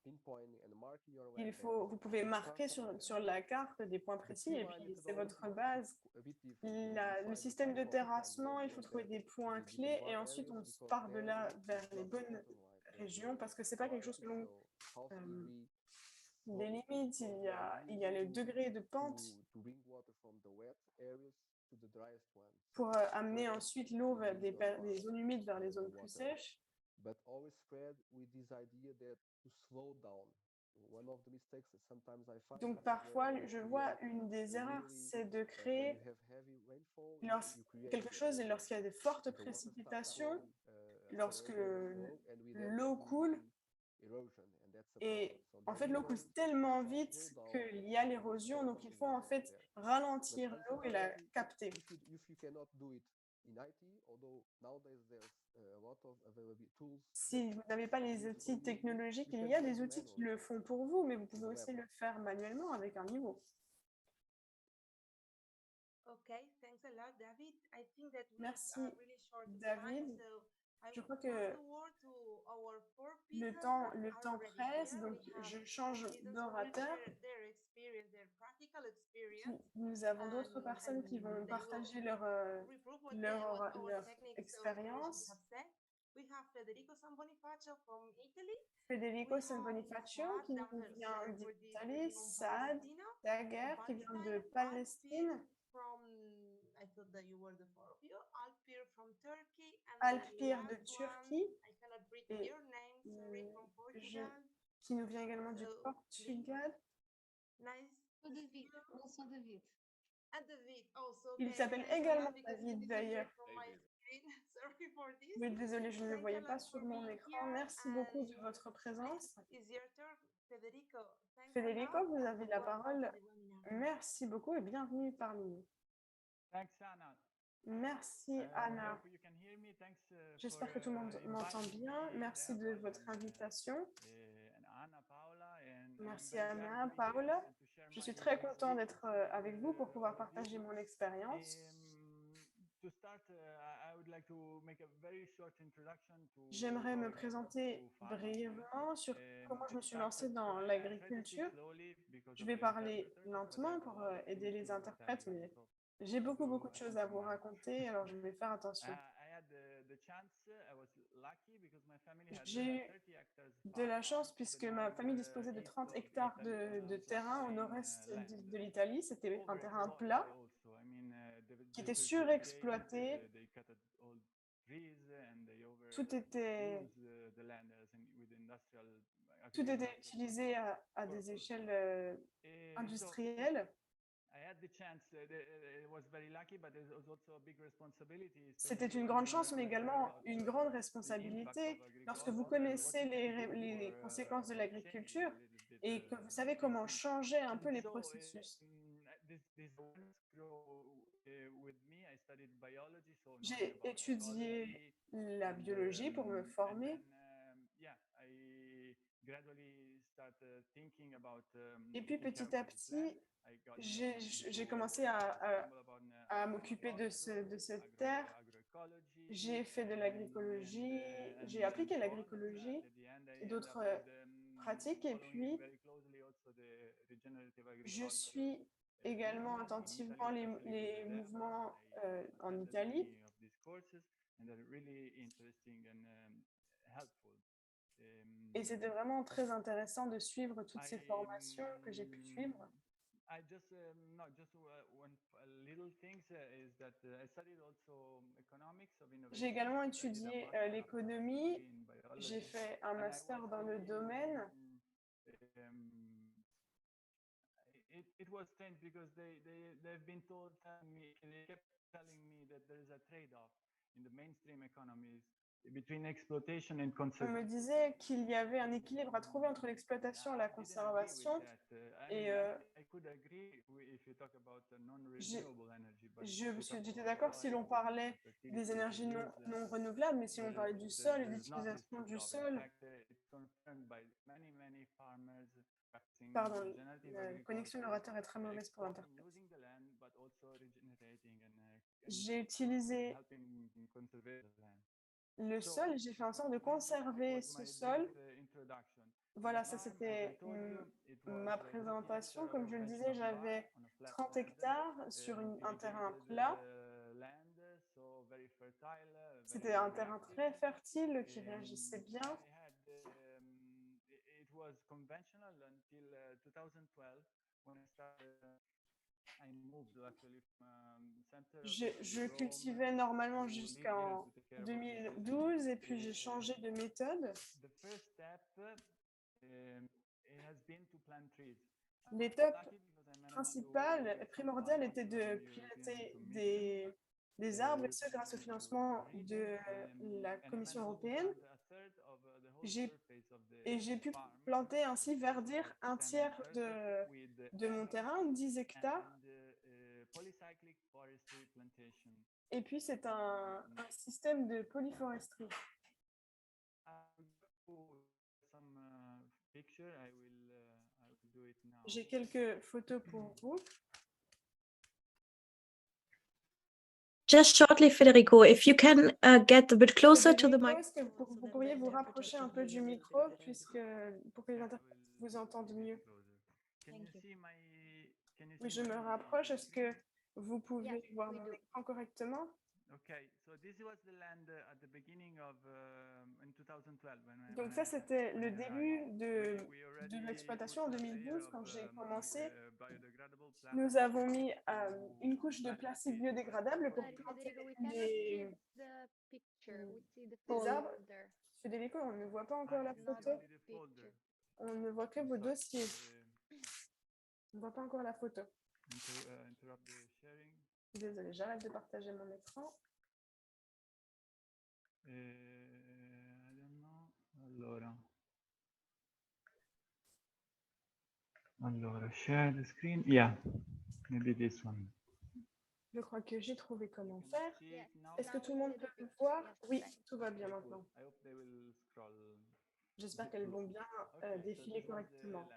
Vous pouvez marquer sur la carte des points précis et puis c'est votre base. Le système de terrassement, il faut trouver des points clés et ensuite on part de là vers les bonnes régions parce que c'est pas quelque chose que l'on délimite. Il y a le degré de pente pour amener ensuite l'eau vers des zones humides vers les zones plus sèches. Donc parfois, je vois une des erreurs, c'est de créer quelque chose et lorsqu'il y a de fortes précipitations, lorsque l'eau coule, et en fait l'eau coule tellement vite qu'il y a l'érosion, donc il faut en fait ralentir l'eau et la capter. Si vous n'avez pas les outils technologiques, il y a des outils qui le font pour vous, mais vous pouvez aussi le faire manuellement avec un niveau. Okay, thanks a lot, David. I think that we Merci, are really short of time, David. so I Je will crois pass que the word to our four le speakers temps, that le are temps already presse, here. donc We have je change citizens who will d'orateur. share their experience, their practical experience, Nous avons d'autres personnes qui vont and they will partager leur, reprove what our leur techniques of expérience. have said. We have Federico San Bonifacio from Italy. Federico We San have Bonifacio Saad qui nous Daher vient for this d'Italie, from Saad Palestine, Daguerre qui vient de Palestine, from, I thought that you were the four of you, Alpir from Turkey, and Alpir the de last Turquie, one, I cannot read et your name, sorry, from Portugal. qui nous vient également du So, Portugal. Nice to see David, you. also David. And David also. Il Okay, s'appelle thanks a également lot because David it's d'ailleurs. from my screen. Sorry for this. Oui, désolée, je ne le Thanks a voyais lot pas sur for mon being écran. here, Merci beaucoup de and votre présence. It's your turn, Federico. Thanks a Federico, lot, vous avez and la welcome parole. to the webinar. Merci beaucoup et bienvenue parmi nous. Thanks, Anna. Merci, Anna. Hope you can hear me. Thanks, J'espère for, que tout le monde m'entend inviting bien. me, Merci de David, votre and, invitation. and Anna, Paola, and Merci, I'm very glad Anna, to be here Paola. and to share Je my suis très content experience, d'être avec vous pour pouvoir partager mon expérience. To start, I would like to make a very short introduction to J'aimerais how me I got présenter into farming. brièvement sur comment je me It suis lancée started, dans I try to l'agriculture. speak slowly because Je of vais the parler interpreters, but I lentement have a pour lot of aider things les to tell interprètes, you. mais So j'ai beaucoup do de choses à vous raconter, alors je vais faire attention. I had the chance, I was lucky because my family had J'ai eu 30 hectares de la farm chance to the puisque ma famille disposait de northeast 30 of hectares Italy, de so terrain au plain, nord-est land, de l'Italie. C'était un terrain overexploited plat also. I mean, qui the était certificated, surexploité. they cut all trees and they Tout était, overuse the land with industrial tout était agricultural utilisé à des purpose. échelles So industrielles. I had the chance. It was very lucky, but there was also a big responsibility. C'était especially une when you grande chance, mais understand également about une grande the impact responsabilité of lorsque vous agriculture and what connaissez it can do les or conséquences de change l'agriculture a little bit et que vous savez things. comment changer un peu And les so processus. this awareness grow with me. I studied biology, so knowing J'ai about étudié ecology. la biologie pour me And former. then, yeah, I gradually start thinking about Et puis taking care petit à of this land. petit, I got j'ai into commencé stumble upon à m'occuper de cette terre. agroecology, J'ai fait de l'agricologie, j'ai appliqué and so on. l'agricologie And at the end, I et end d'autres up with, pratiques. Et following puis, very closely also the regenerative je agriculture suis également movement in attentivement Italy, especially les with the ZEP. mouvements en attended Italie. many of these courses, and they're really interesting and helpful. Et c'était vraiment très intéressant de suivre toutes ces formations que j'ai pu suivre. I just no, just one little things is that I studied also economics of innovation. J'ai également I did a étudié master l'économie. in biology, J'ai fait un and I master was dans le domaine. It was strange because they've been told me, they kept telling me that there is a trade-off in the mainstream economies between exploitation and On me conservation. disait qu'il y avait un équilibre à trouver entre l'exploitation et la conservation. Et j'étais d'accord si l'on parlait des énergies non renouvelables, mais si on parlait du sol et de l'utilisation du sol. Pardon, la connexion de l'orateur est très mauvaise pour l'interprète. J'ai utilisé le sol et j'ai fait en sorte de conserver ce sol. Voilà, ça c'était ma présentation. Comme je le disais, j'avais 30 hectares sur un terrain plat. C'était un terrain très fertile qui réagissait bien. Je cultivais normalement jusqu'en 2012 et puis j'ai changé de méthode. L'étape principale, primordiale, était de planter des arbres, et ce grâce au financement de la Commission européenne. Et j'ai pu planter ainsi, verdir un tiers de mon terrain, 10 hectares. Et puis, c'est un système de polyforesterie. J'ai quelques photos pour vous. Just shortly, Federico, if you can get a bit closer to the Federico, mic. est-ce que vous pourriez vous rapprocher un peu du micro pour que les interprètes vous entendent mieux? Oui, je me rapproche. Est-ce que vous pouvez voir mon écran correctement? Donc ça, c'était le début de l'exploitation en 2012, quand j'ai commencé. Nous avons mis une couche de plastique biodégradable pour planter des arbres. Federico, on ne voit pas encore la photo. On ne voit que vos dossiers. On ne voit pas encore la photo. Désolée, j'arrête de partager mon écran. Allora, share the screen. Yeah, maybe this one. Je crois que j'ai trouvé comment faire. Est-ce que tout le monde peut me voir? Oui, tout va bien maintenant. J'espère qu'elles vont bien défiler correctement.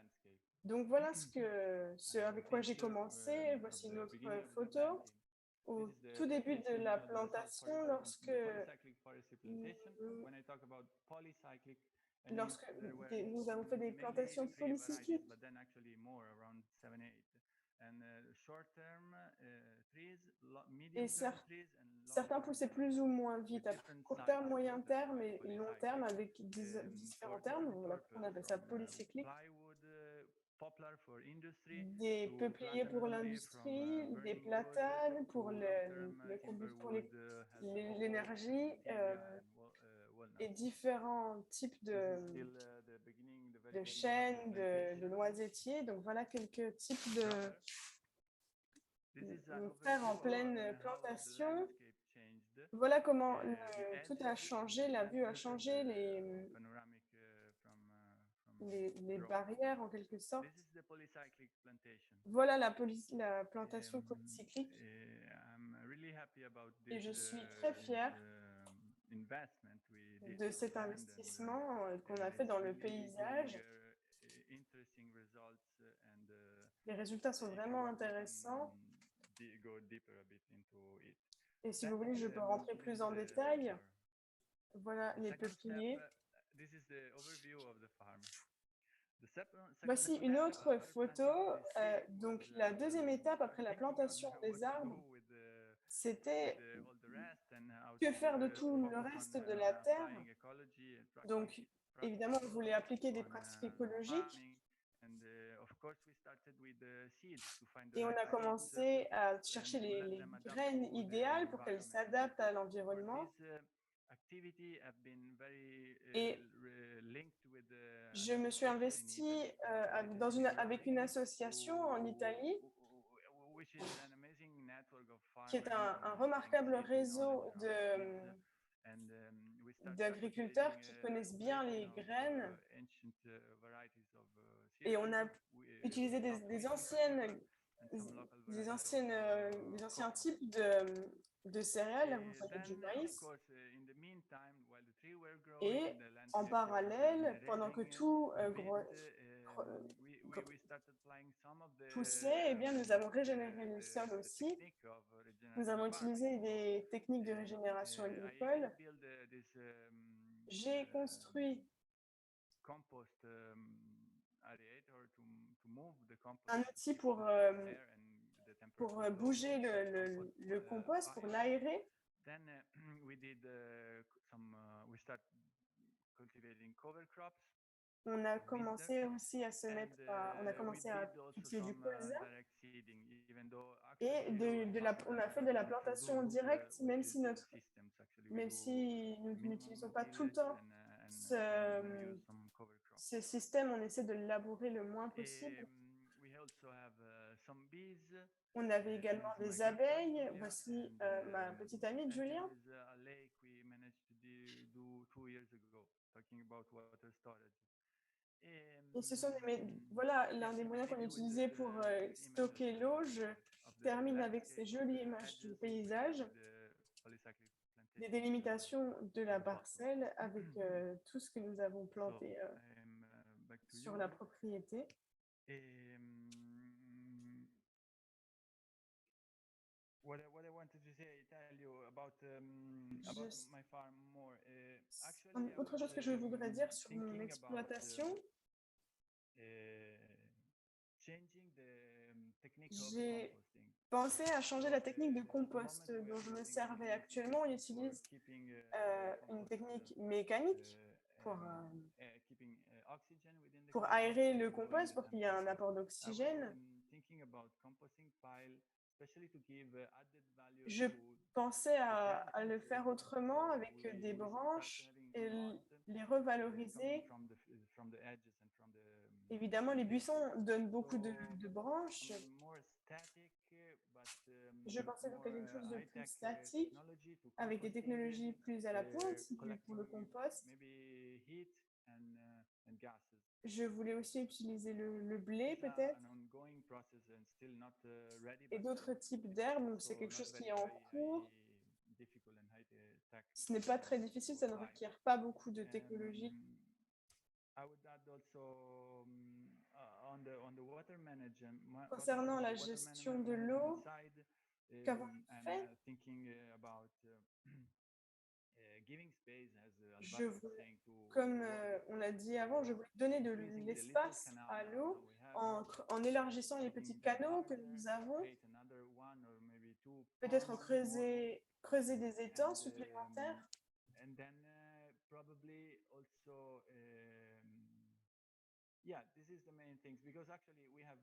Donc voilà ce avec quoi j'ai commencé. Voici une autre photo. Au tout début de la plantation, lorsque nous avons fait des plantations polycycliques. Et certains poussaient plus ou moins vite, à court terme, moyen terme et long terme, avec différents termes. On appelle ça polycyclique. Des peupliers pour l'industrie, des platanes pour l'énergie et différents types de chênes, de noisetiers. Donc voilà quelques types de faire en pleine plantation. Voilà comment tout a changé, la vue a changé, les barrières en quelque sorte. Voilà la plantation polycyclique. Et je suis très fière de cet investissement qu'on a fait dans le paysage. Les résultats sont vraiment intéressants. Et si vous voulez, je peux rentrer plus en détail. Voilà les peupliers. Voici une autre photo. Donc, la deuxième étape après la plantation des arbres, c'était que faire de tout le reste de la terre. Donc, évidemment, on voulait appliquer des pratiques écologiques. Et on a commencé à chercher les graines idéales pour qu'elles s'adaptent à l'environnement. Et je me suis investie avec une association en Italie qui est un remarquable réseau d'agriculteurs qui connaissent bien les graines. Et on a utilisé des anciens types de céréales, là vous voyez du maïs. Et en parallèle, pendant que tout poussait, eh bien, nous avons régénéré le sol aussi. Nous avons utilisé des techniques de régénération agricole. J'ai construit un outil pour bouger le compost, pour l'aérer. On a commencé aussi à cultiver du colza. Et on a fait de la plantation directe, même si nous n'utilisons pas tout le temps ce système, on essaie de le labourer le moins Et, possible. we also have some bees. On avait également There is des my girlfriend, abeilles. Julia, Voici and, ma petite amie and Julia. there is a lake we managed to do 2 years ago, talking about water storage. Et ce sont voilà l'un des moyens qu'on utilisait pour stocker l'eau. Je termine avec ces jolies images du paysage, des délimitations de la parcelle avec tout ce que nous avons planté sur la propriété. What I wanted to tell you about my farm more. Actually, Autre chose que je voudrais dire sur mon exploitation, changing the technique of j'ai composting. pensé à changer la technique de compost dont je me servais actuellement. On utilise une technique mécanique pour aérer le compost, pour qu'il y ait un apport d'oxygène. Je pensais à le faire autrement avec des branches et les revaloriser. Évidemment, les buissons donnent beaucoup de branches. Je pensais donc à quelque chose de plus statique, avec des technologies plus à la pointe pour le compost. Je voulais aussi utiliser le blé peut-être et d'autres types d'herbes. C'est quelque chose qui est en cours. Ce n'est pas très difficile, ça ne requiert pas beaucoup de technologie. Concernant la gestion de l'eau, qu'avons-nous fait? Comme on l'a dit avant, je voulais donner de l'espace à l'eau en élargissant les petits canaux que nous avons, peut-être en creuser des étangs supplémentaires.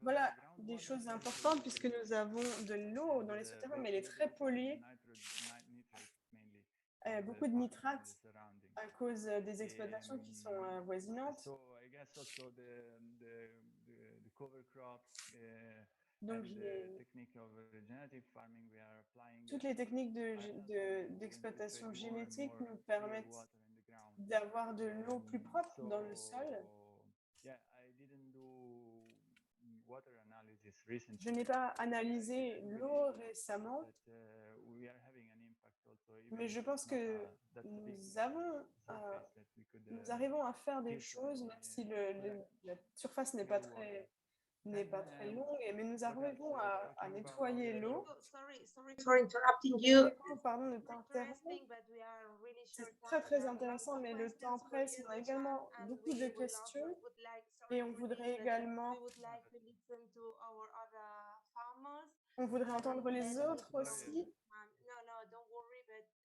Voilà des choses importantes puisque nous avons de l'eau dans les souterrains, mais elle est très polluée. Beaucoup de nitrates à cause des exploitations qui sont avoisinantes. Donc, toutes les techniques d'exploitation génétique nous permettent d'avoir de l'eau plus propre dans le sol. Je n'ai pas analysé l'eau récemment, mais je pense que nous arrivons à faire des choses, même si la surface n'est pas très longue, mais nous arrivons à nettoyer l'eau. Sorry interrupting you. Pardon de t'interrompre. C'est très très intéressant, mais le temps presse. On a également beaucoup de questions et on voudrait également entendre les autres aussi.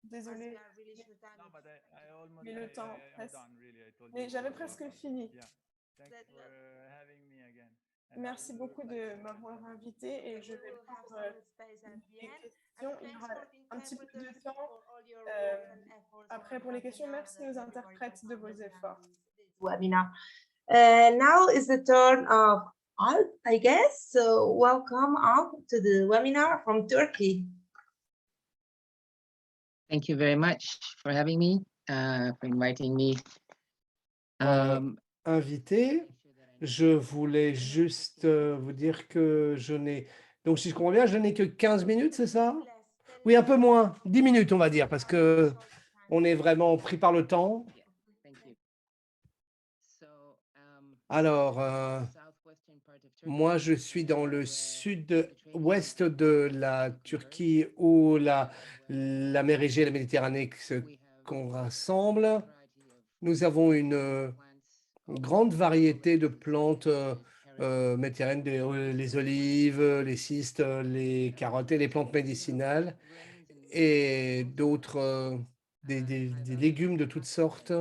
Désolée, mais le temps presse. Mais j'avais presque fini. Merci beaucoup de m'avoir invité et je vais prendre les questions. Il y aura un petit peu de temps après pour les questions. Merci aux interprètes de vos efforts. Webinar. Now is the turn of Alp, I guess. So welcome Alp to the webinar from Turkey. Thank you very much for having me, for inviting me. Invité, je voulais juste vous dire que donc si je comprends bien, je n'ai que 15 minutes, c'est ça? Oui, un peu moins, 10 minutes on va dire, parce que on est vraiment pris par le temps. Alors, moi je suis dans le sud-ouest de la Turquie où la mer Égée et la Méditerranée qu'on rassemble. Nous avons une grande variété de plantes méditerranéennes, les olives, les cystes, les carottes et les plantes médicinales et d'autres, des légumes de toutes sortes.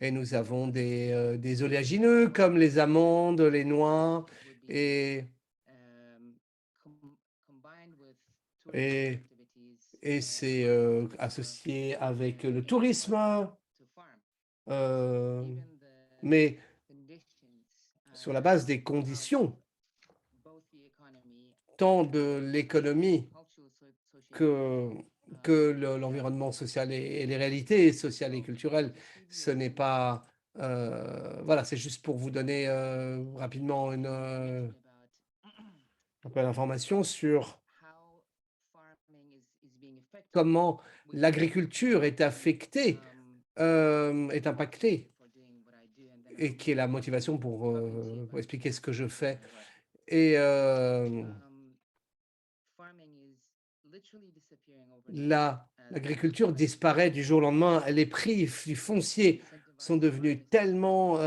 Et nous avons des oléagineux comme les amandes, les noix et c'est associé avec le tourisme. Mais sur la base des conditions, tant de l'économie que, l'environnement social et les réalités sociales et culturelles. Ce n'est pas, voilà, c'est juste pour vous donner rapidement un peu d'informations sur comment l'agriculture est affectée, est impactée, et qui est la motivation pour expliquer ce que je fais. Et l'agriculture disparaît du jour au lendemain. Les prix du foncier sont devenus tellement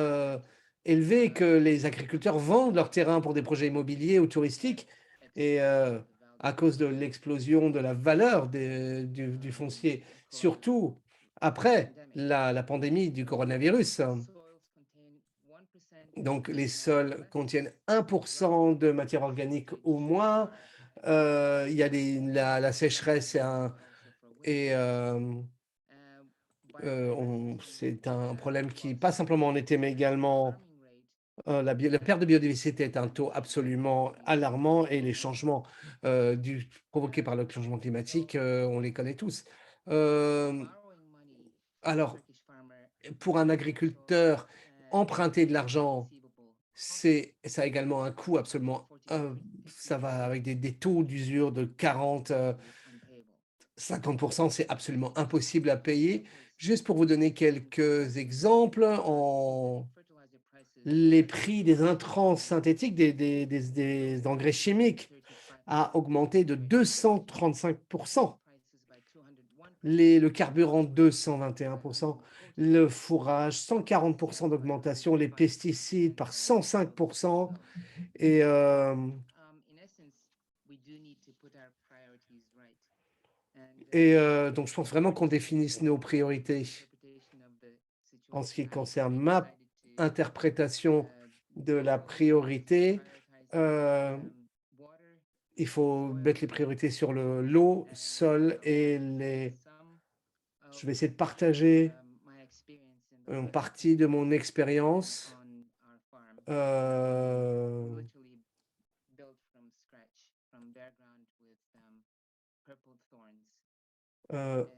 élevés que les agriculteurs vendent leurs terrains pour des projets immobiliers ou touristiques. Et à cause de l'explosion de la valeur du foncier, surtout après la pandémie du coronavirus. Donc, les sols contiennent 1% de matière organique au moins. Il y a la sécheresse c'est un problème qui, pas simplement en été, mais également la perte de biodiversité est un taux absolument alarmant, et les changements provoqués par le changement climatique, on les connaît tous. Alors, pour un agriculteur, emprunter de l'argent, ça a également un coût absolument, ça va avec des taux d'usure de 40, 50%, c'est absolument impossible à payer. Juste pour vous donner quelques exemples, les prix des intrants synthétiques, des engrais chimiques, a augmenté de 235%. Le carburant, 221%, le fourrage, 140% d'augmentation, les pesticides par 105%. Et donc, je pense vraiment qu'on définisse nos priorités. En ce qui concerne ma interprétation de la priorité, il faut mettre les priorités sur l'eau, sol et je vais essayer de partager une partie de mon expérience.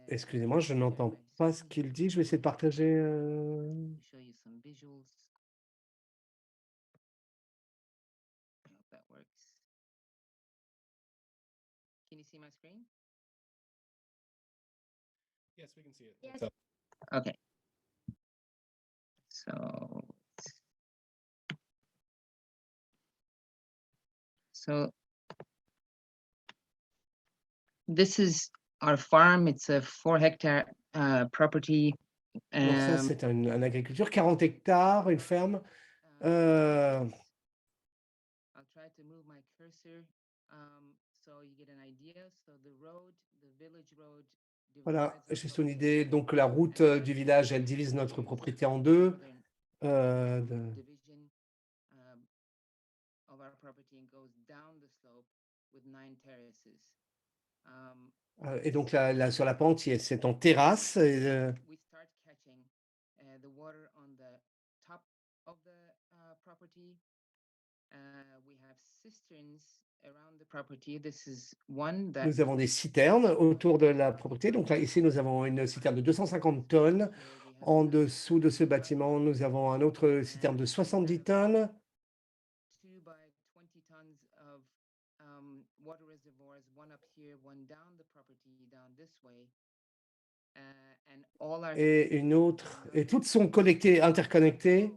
Excusez-moi, je n'entends pas ce qu'il dit. Je vais essayer de partager. Okay. So this is our farm. It's a 4-hectare property. Donc ça, c'est une agriculture, 40 hectares, une ferme. I'll try to move my cursor so you get an idea. So the village road. Voilà, juste une idée. Donc la route du village, elle divise notre propriété en deux. Et donc là, sur la pente, c'est en terrasse. Nous avons des citernes autour de la propriété. Donc là, ici, nous avons une citerne de 250 tonnes. En dessous de ce bâtiment, nous avons un autre citerne de 70 tonnes. Et une autre, et toutes sont collectées, interconnectées.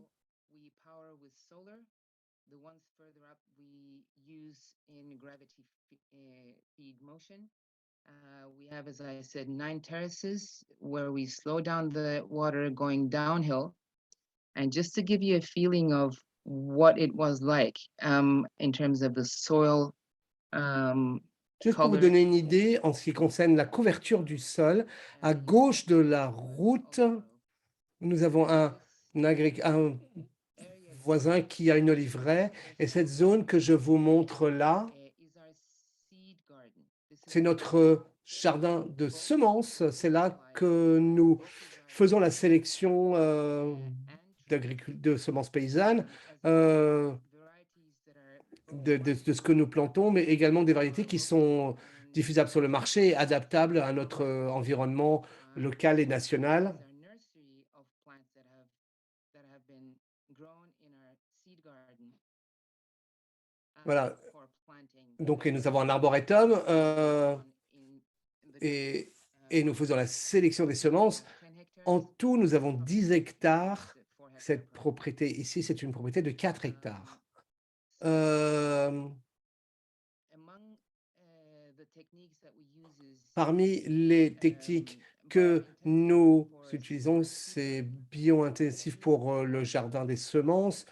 We have, as I said, 9 terraces where we slow down the water going downhill. And just to give you a feeling of what it was like in terms of the soil. Juste pour vous donner une idée en ce qui concerne la couverture du sol, à gauche de la route, nous avons un voisin qui a une oliveraie, et cette zone que je vous montre là, c'est notre jardin de semences. C'est là que nous faisons la sélection de semences paysannes, de ce que nous plantons, mais également des variétés qui sont diffusables sur le marché, adaptables à notre environnement local et national. Voilà. Donc, nous avons un arboretum et nous faisons la sélection des semences. En tout, nous avons 10 hectares. Cette propriété ici, c'est une propriété de 4 hectares. Parmi les techniques que nous utilisons, c'est bio-intensif pour le jardin des semences.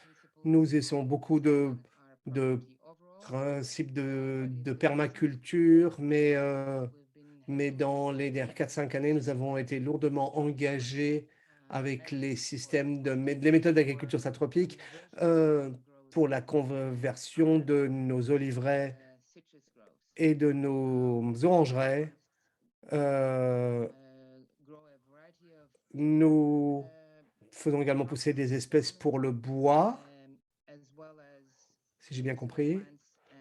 Nous essayons beaucoup de principes de permaculture, mais dans les dernières 4-5 années, nous avons été lourdement engagés avec les systèmes les méthodes d'agriculture syntropique pour la conversion de nos oliveraies et de nos orangeraies. Nous faisons également pousser des espèces pour le bois, si j'ai bien compris,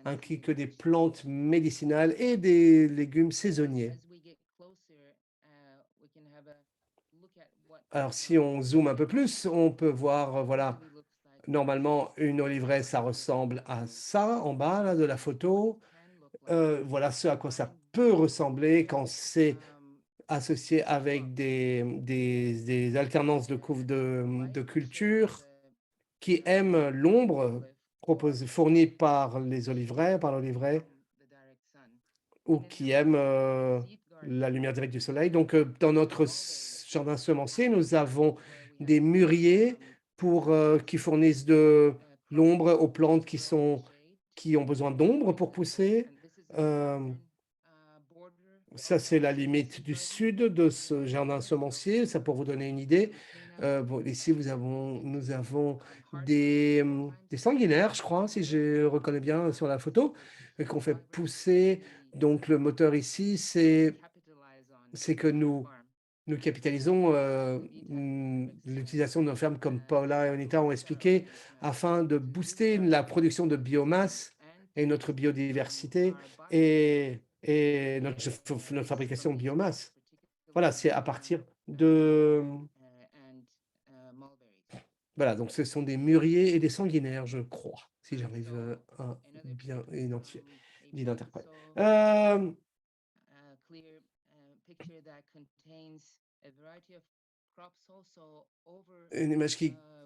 ainsi que des plantes médicinales et des légumes saisonniers. Alors, si on zoome un peu plus, on peut voir, voilà, normalement, une oliveraie, ça ressemble à ça, en bas là, de la photo. Voilà ce à quoi ça peut ressembler quand c'est associé avec des alternances de cultures qui aiment l'ombre fournie par l'oliveraie, ou qui aiment la lumière directe du soleil. Donc, dans notre jardin semencier, nous avons des mûriers qui fournissent de l'ombre aux plantes qui ont besoin d'ombre pour pousser. Ça, c'est la limite du sud de ce jardin semencier, ça pour vous donner une idée. Bon, ici, nous avons des sanguinaires, je crois, si je reconnais bien sur la photo, qu'on fait pousser. Donc, le moteur ici, c'est que nous capitalisons l'utilisation de nos fermes, comme Paula et Anita ont expliqué, afin de booster la production de biomasse et notre biodiversité et notre fabrication de biomasse. Voilà, c'est à partir de... Voilà, donc ce sont des mûriers et des sanguinaires, je crois, si j'arrive à bien l'interpréter.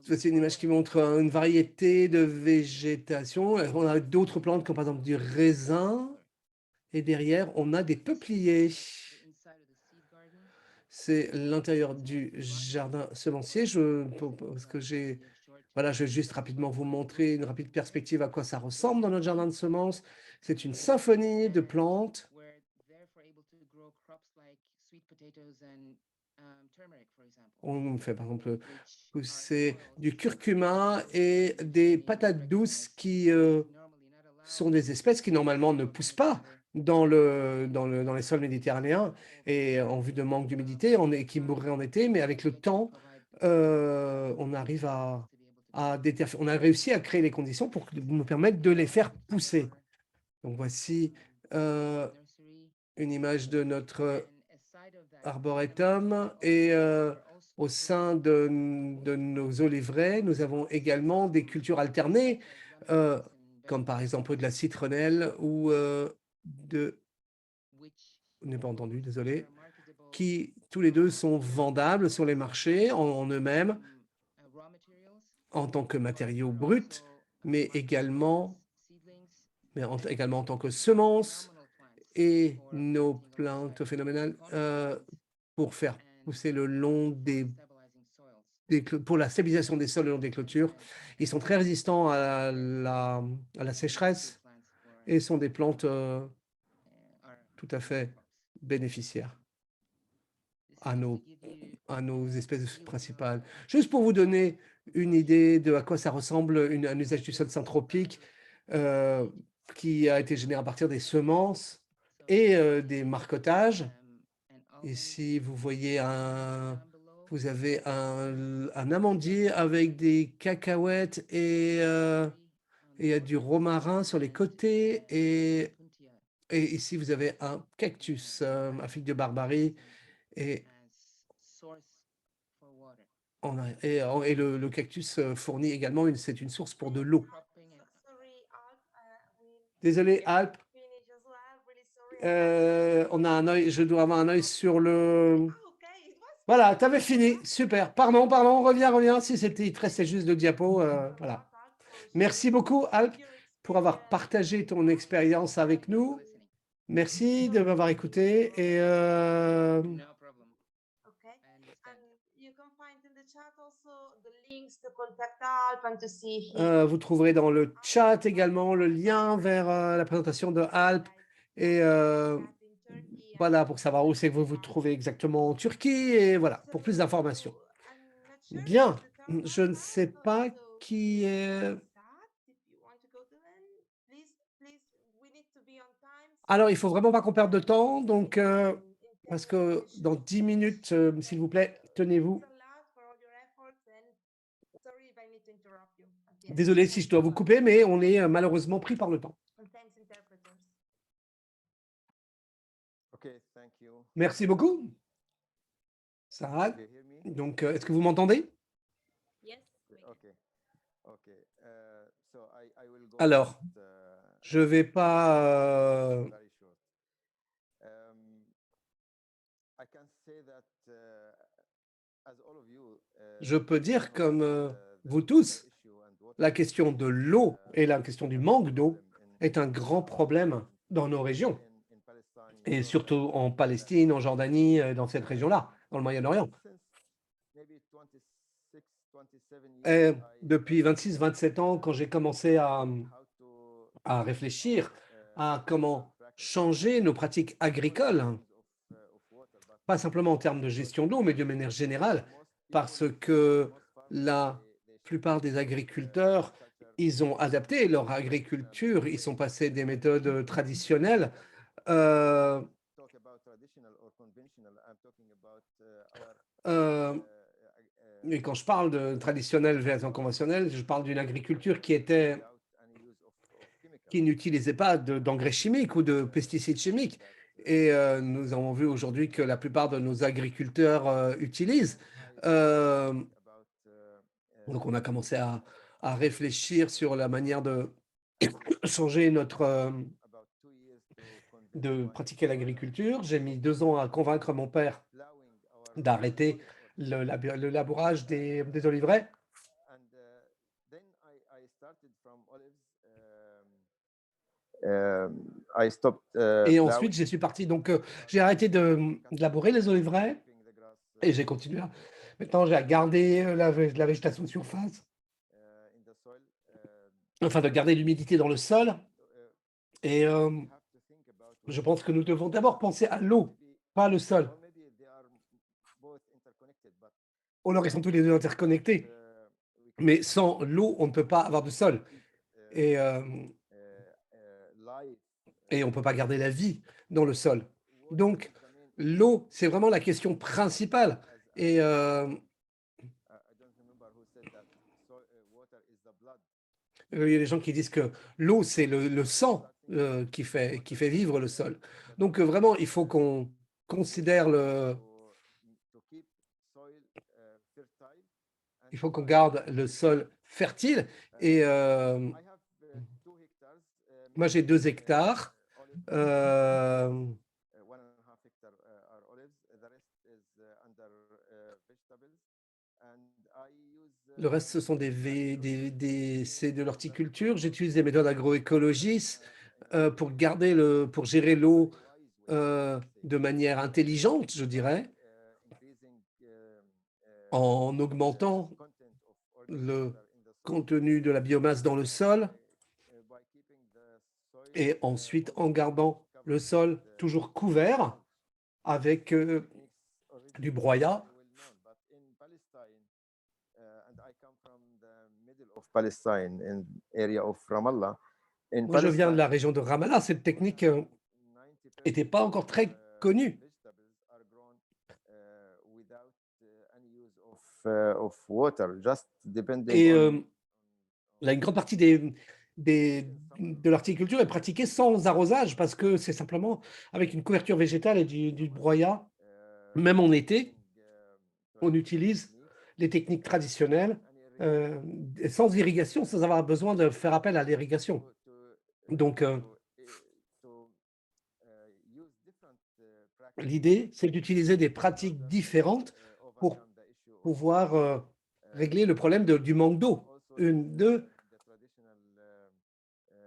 C'est une image qui montre une variété de végétation. On a d'autres plantes comme par exemple du raisin et derrière on a des peupliers. C'est l'intérieur du jardin semencier. Parce que voilà, je vais juste rapidement vous montrer une rapide perspective à quoi ça ressemble dans notre jardin de semences. C'est une symphonie de plantes. On fait par exemple pousser du curcuma et des patates douces qui sont des espèces qui normalement ne poussent pas dans les sols méditerranéens et en vue de manque d'humidité, qui mourraient en été, mais avec le temps, on arrive on a réussi à créer les conditions pour nous permettre de les faire pousser. Donc voici une image de notre arboretum et au sein de nos oliveraies, nous avons également des cultures alternées, comme par exemple de la citronnelle ou je n'ai pas entendu, désolé, qui tous les deux sont vendables sur les marchés en eux-mêmes en tant que matériaux bruts, mais également en tant que semences, et nos plantes phénoménales pour faire pousser le long pour la stabilisation des sols le long des clôtures. Ils sont très résistants à la sécheresse et sont des plantes tout à fait bénéficiaires à nos espèces principales. Juste pour vous donner une idée de à quoi ça ressemble un usage du sol syntropique qui a été généré à partir des semences et des marcottages. Ici, vous voyez Vous avez un amandier avec des cacahuètes et il y a du romarin sur les côtés. Et ici, vous avez un cactus, un fig de Barbarie. Et, et le cactus fournit également, c'est une source pour de l'eau. Sorry, Alp, Désolé, Alp. finish as well. Really sorry. On a un œil, je dois avoir un œil sur le... Ah, okay, it was Voilà, tu avais fini. Super. Pardon, reviens. Si c'était, il te restait juste le diapo. Voilà. Merci beaucoup, Alp, pour avoir partagé ton expérience avec nous. Merci de m'avoir écouté. Et No problem. Okay. I understand. And you can find in the chat also the links to contact Alp and to see him. vous trouverez dans le chat également le lien vers la présentation de Alp. Et voilà, pour savoir où c'est que vous vous trouvez exactement en Turquie. Et voilà, pour plus d'informations. Bien, je ne sais pas qui est... Alors, il faut vraiment pas qu'on perde de temps, donc parce que dans 10 minutes, s'il vous plaît, tenez-vous. Désolé si je dois vous couper, mais on est malheureusement pris par le temps. Okay, thank you. Merci beaucoup, Sarah. You hear me? Donc, est-ce que vous m'entendez? Yes. we can. Okay. Okay. So I will go Alors, fast, je vais pas... very short. I can say that as all of you, je peux dire, one of comme the vous water tous, issue and water la question de l'eau et la question du manque d'eau est un grand problème dans nos régions, in Palestine, in et Jordan, surtout en Palestine, en Jordanie, dans cette région-là, dans le Moyen-Orient. since maybe 26, 27 years, Depuis 26-27 ans, quand j'ai commencé how to à réfléchir à comment practice changer nos pratiques agricoles, of water, but pas simplement en termes de gestion de l'eau, mais de manière générale, parce que la plupart des agriculteurs, ils ont adapté leur agriculture, ils sont passés des méthodes traditionnelles. talk about traditional or conventional, I'm talking about Euh, et quand je parle de traditionnel versus conventionnel, je parle d'une agriculture qui without any use of chemicals. qui n'utilisait pas d'engrais chimiques ou de pesticides chimiques. Et nous avons vu aujourd'hui que la plupart de nos agriculteurs utilisent. Donc, on a commencé à réfléchir sur la manière de changer notre... de pratiquer l'agriculture. J'ai mis 2 ans à convaincre mon père d'arrêter le labourage des oliveraies. Et ensuite, je suis parti. Donc, j'ai arrêté de labourer les oliveraies et j'ai continué. Maintenant, j'ai gardé la végétation de surface, enfin de garder l'humidité dans le sol. Et je pense que nous devons d'abord penser à l'eau, pas le sol. Ou alors, ils sont tous les deux interconnectés. Mais sans l'eau, on ne peut pas avoir de sol. Et on ne peut pas garder la vie dans le sol. Donc, l'eau, c'est vraiment la question principale. Et il y a des gens qui disent que l'eau, c'est le sang qui fait vivre le sol. Donc, vraiment, il faut qu'on considère il faut qu'on garde le sol fertile. Et moi, j'ai 2 hectares. Le reste, ce sont c'est de l'horticulture. J'utilise des méthodes agroécologistes pour gérer l'eau de manière intelligente, je dirais, en augmentant le contenu de la biomasse dans le sol et ensuite en gardant le sol toujours couvert avec du broyat. Moi, je viens de la région de Ramallah. Cette technique n'était pas encore très connue. water, just depending Et on une grande partie de l'horticulture est pratiquée sans arrosage parce que c'est simplement avec une couverture végétale et du broyat. Même en été, on utilise les techniques traditionnelles sans irrigation, sans avoir besoin de faire appel à l'irrigation. Donc, l'idée, c'est d'utiliser des pratiques différentes pour pouvoir régler le problème du manque d'eau.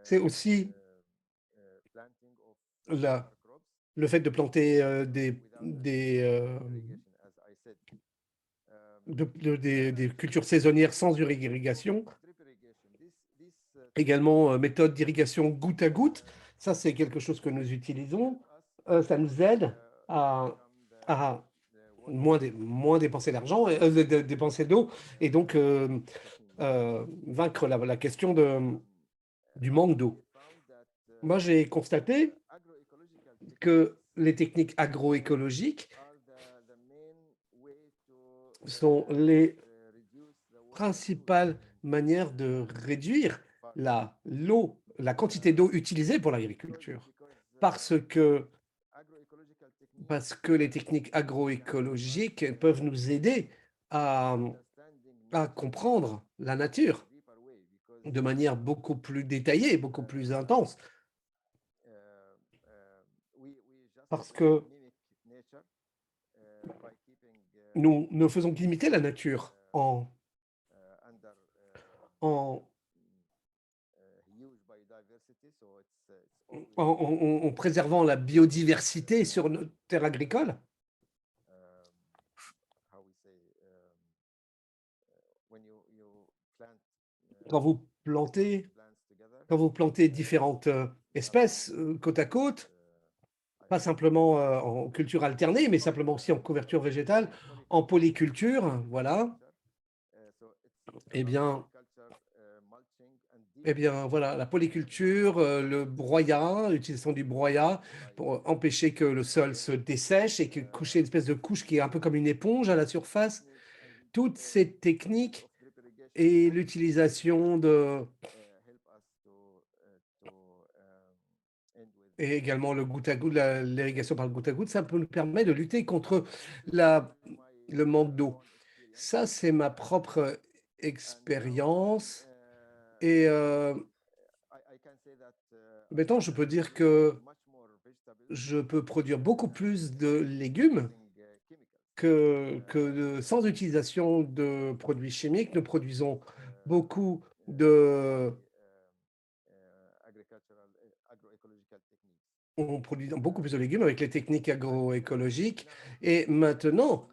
C'est aussi le fait de planter des cultures saisonnières sans irrigation. Également, méthode d'irrigation goutte à goutte. Ça, c'est quelque chose que nous utilisons. Ça nous aide à moins dépenser d'argent, dépenser d'eau, et donc vaincre la question du manque d'eau. Moi, j'ai constaté que les techniques agroécologiques sont les principales manières de réduire la quantité d'eau utilisée pour l'agriculture. Parce que les techniques agroécologiques peuvent nous aider à comprendre la nature de manière beaucoup plus détaillée, beaucoup plus intense. Parce que nous ne faisons qu'imiter la nature en préservant la biodiversité sur notre terre agricole. Quand vous plantez différentes espèces côte à côte, pas simplement en culture alternée, mais simplement aussi en couverture végétale, en polyculture, voilà. Eh bien, voilà, la polyculture, le broyat, l'utilisation du broyat pour empêcher que le sol se dessèche et que coucher une espèce de couche qui est un peu comme une éponge à la surface. Toutes ces techniques et l'utilisation et également le goutte à goutte, l'irrigation par le goutte à goutte, ça peut nous permettre de lutter contre le manque d'eau. Ça, c'est ma propre expérience. Et maintenant, je peux dire que je peux produire beaucoup plus de légumes sans utilisation de produits chimiques. Nous produisons beaucoup on produit beaucoup plus de légumes avec les techniques agroécologiques. Et maintenant,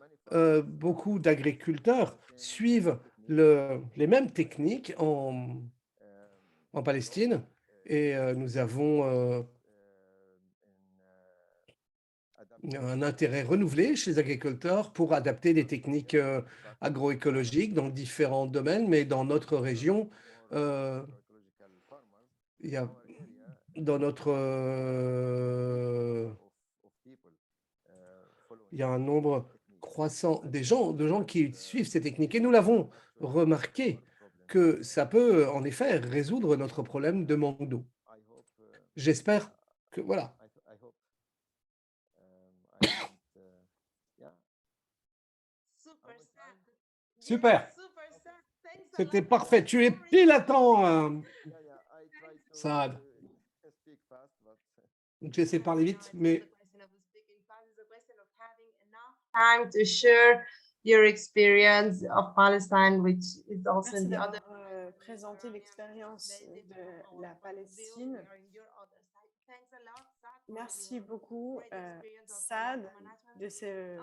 beaucoup d'agriculteurs suivent les mêmes techniques en Palestine. Et nous avons un intérêt renouvelé chez les agriculteurs pour adapter des techniques agroécologiques dans différents domaines, mais dans notre région, il y a il y a un nombre croissant de gens qui suivent ces techniques. Et nous l'avons remarqué que ça peut en effet résoudre notre problème de manque d'eau. J'espère que voilà. Super. C'était parfait. Tu es pile à temps, Saad. J'essaie de parler vite, mais Time to share your experience of Palestine, which is also Merci in the other. d'avoir présenté l'expérience de la Palestine. Merci beaucoup, Saad, de ce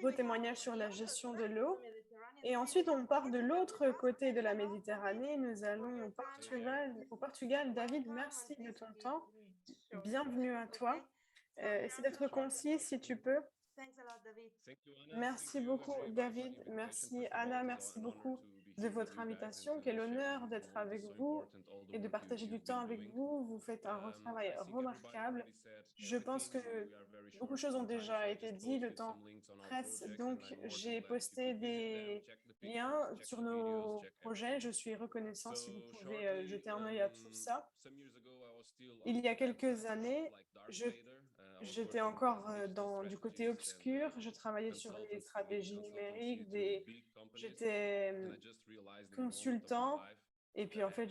beau témoignage sur la gestion de l'eau. Et ensuite, on part de l'autre côté de la Méditerranée. Nous allons au Portugal. David, merci de ton temps. Bienvenue à toi. Essaie d'être concis si tu peux. Merci beaucoup, David. Merci, Anna. Merci beaucoup de votre invitation. Quel honneur d'être avec vous et de partager du temps avec vous. Vous faites un travail remarquable. Je pense que beaucoup de choses ont déjà été dites. Le temps presse, donc j'ai posté des lien sur nos projets. Je suis reconnaissant si vous pouvez jeter un œil à tout ça. Il y a quelques années, j'étais encore du côté obscur. Je travaillais sur les stratégies numériques, j'étais consultant. Et puis en fait,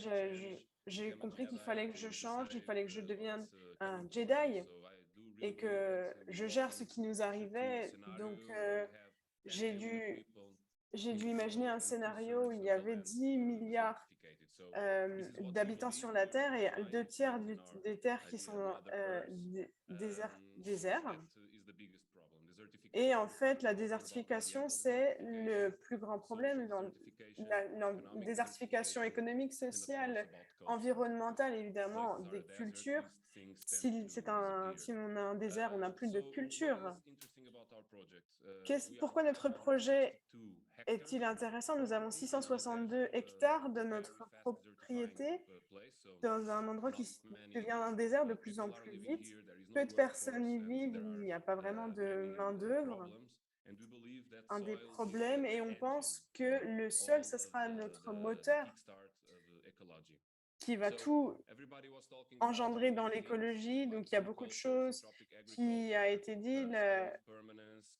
j'ai compris qu'il fallait que je change, il fallait que je devienne un Jedi et que je gère ce qui nous arrivait. Donc, j'ai dû imaginer un scénario où il y avait 10 milliards d'habitants sur la Terre et 2 tiers des terres qui sont déserts. Et en fait, la désertification, c'est le plus grand problème dans la désertification économique, sociale, environnementale, évidemment, des cultures. Si on a un désert, on n'a plus de culture. Pourquoi notre projet est-il intéressant? Nous avons 662 hectares de notre propriété dans un endroit qui devient un désert de plus en plus vite. Peu de personnes y vivent, il n'y a pas vraiment de main-d'œuvre. Un des problèmes, et on pense que le sol, ce sera notre moteur qui va tout engendrer dans l'écologie. Donc, il y a beaucoup de choses qui a été dit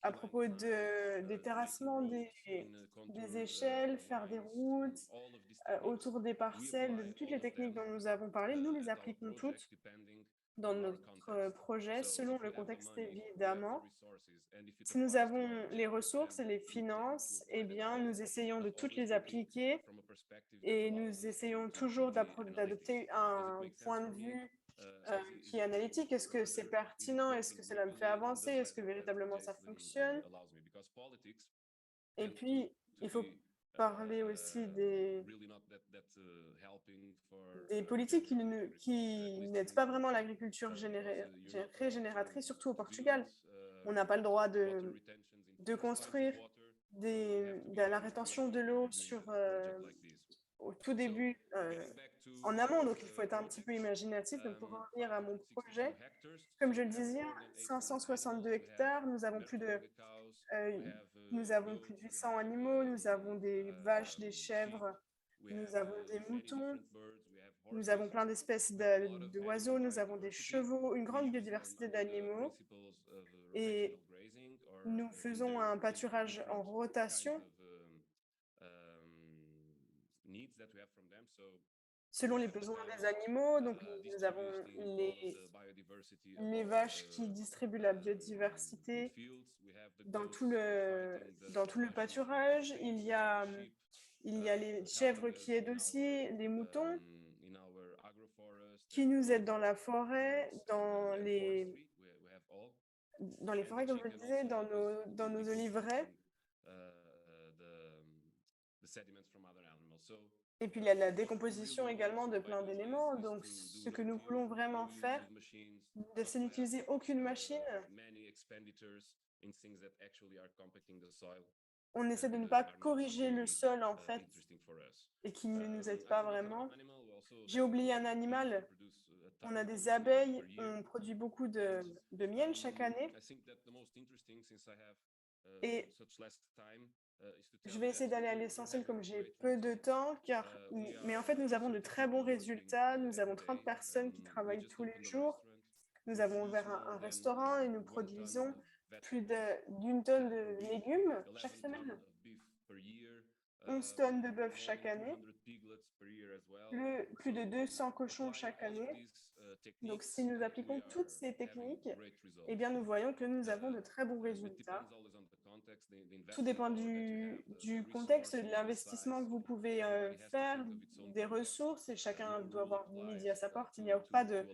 à propos des terrassements, des échelles, faire des routes autour des parcelles, de toutes les techniques dont nous avons parlé. Nous les appliquons toutes dans notre projet, selon le contexte évidemment. Si nous avons les ressources et les finances, eh bien, nous essayons de toutes les appliquer et nous essayons toujours d'adopter un point de vue qui est analytique. Est-ce que c'est pertinent? Est-ce que cela me fait avancer? Est-ce que véritablement ça fonctionne? Et puis, il faut parler aussi des politiques qui n'aident pas vraiment l'agriculture régénératrice, surtout au Portugal. On n'a pas le droit de construire de la rétention de l'eau au tout début, en amont, donc il faut être un petit peu imaginatif. Donc pour revenir à mon projet, comme je le disais, 562 hectares, nous avons plus de 800 animaux, nous avons des vaches, des chèvres, nous avons des moutons, nous avons plein d'espèces d'oiseaux, nous avons des chevaux, une grande biodiversité d'animaux. Et nous faisons un pâturage en rotation selon les besoins des animaux. Donc, nous avons les vaches qui distribuent la biodiversité dans tout le pâturage. Il y a les chèvres qui aident aussi, les moutons qui nous aident dans la forêt, dans les forêts, comme je le disais, dans nos oliveraies. Et puis, il y a la décomposition également de plein d'éléments. Donc, ce que nous voulons vraiment faire, c'est n'utiliser aucune machine. On essaie de ne pas corriger le sol, en fait, et qu'il ne nous aide pas vraiment. J'ai oublié un animal. On a des abeilles. On produit beaucoup de miel chaque année. Et je vais essayer d'aller à l'essentiel comme j'ai peu de temps, mais en fait, nous avons de très bons résultats. Nous avons 30 personnes qui travaillent tous les jours. Nous avons ouvert un restaurant et nous produisons plus d'une tonne de légumes chaque semaine, 11 tonnes de bœuf chaque année, plus de 200 cochons chaque année. Donc, si nous appliquons toutes ces techniques, eh bien, nous voyons que nous avons de très bons résultats. Tout dépend du contexte, de l'investissement que vous pouvez faire, des ressources, et chacun doit avoir midi à sa porte. Il n'y a pas de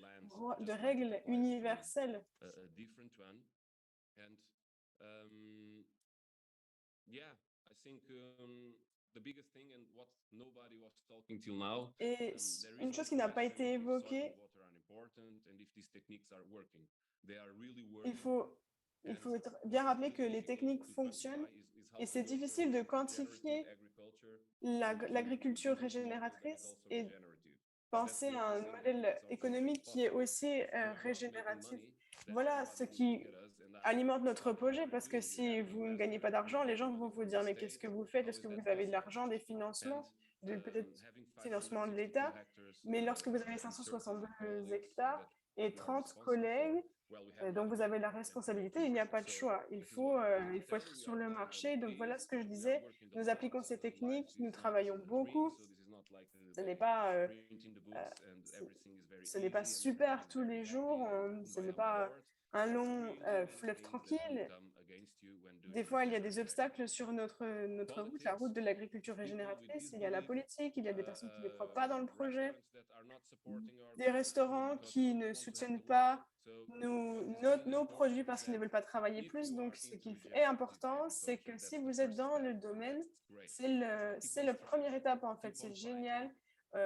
règles universelles. Et une chose qui n'a pas été évoquée, il faut bien rappeler que les techniques fonctionnent et c'est difficile de quantifier l'agriculture régénératrice et penser à un modèle économique qui est aussi régénératif. Voilà ce qui alimente notre projet parce que si vous ne gagnez pas d'argent, les gens vont vous dire: «Mais qu'est-ce que vous faites? Est-ce que vous avez de l'argent, des financements?» Peut-être financement de l'État. Mais lorsque vous avez 562 hectares et 30 collègues, donc vous avez la responsabilité, il n'y a pas de choix. Il faut être sur le marché. Donc voilà ce que je disais, nous appliquons ces techniques, nous travaillons beaucoup. Ce n'est pas, ce ce n'est pas super tous les jours, ce n'est pas un long, fleuve tranquille. Des fois, il y a des obstacles sur notre route, la route de l'agriculture régénératrice. Il y a la politique, il y a des personnes qui ne croient pas dans le projet, des restaurants qui ne soutiennent pas nos produits parce qu'ils ne veulent pas travailler plus. Donc, ce qui est important, c'est que si vous êtes dans le domaine, c'est la première étape en fait. C'est génial.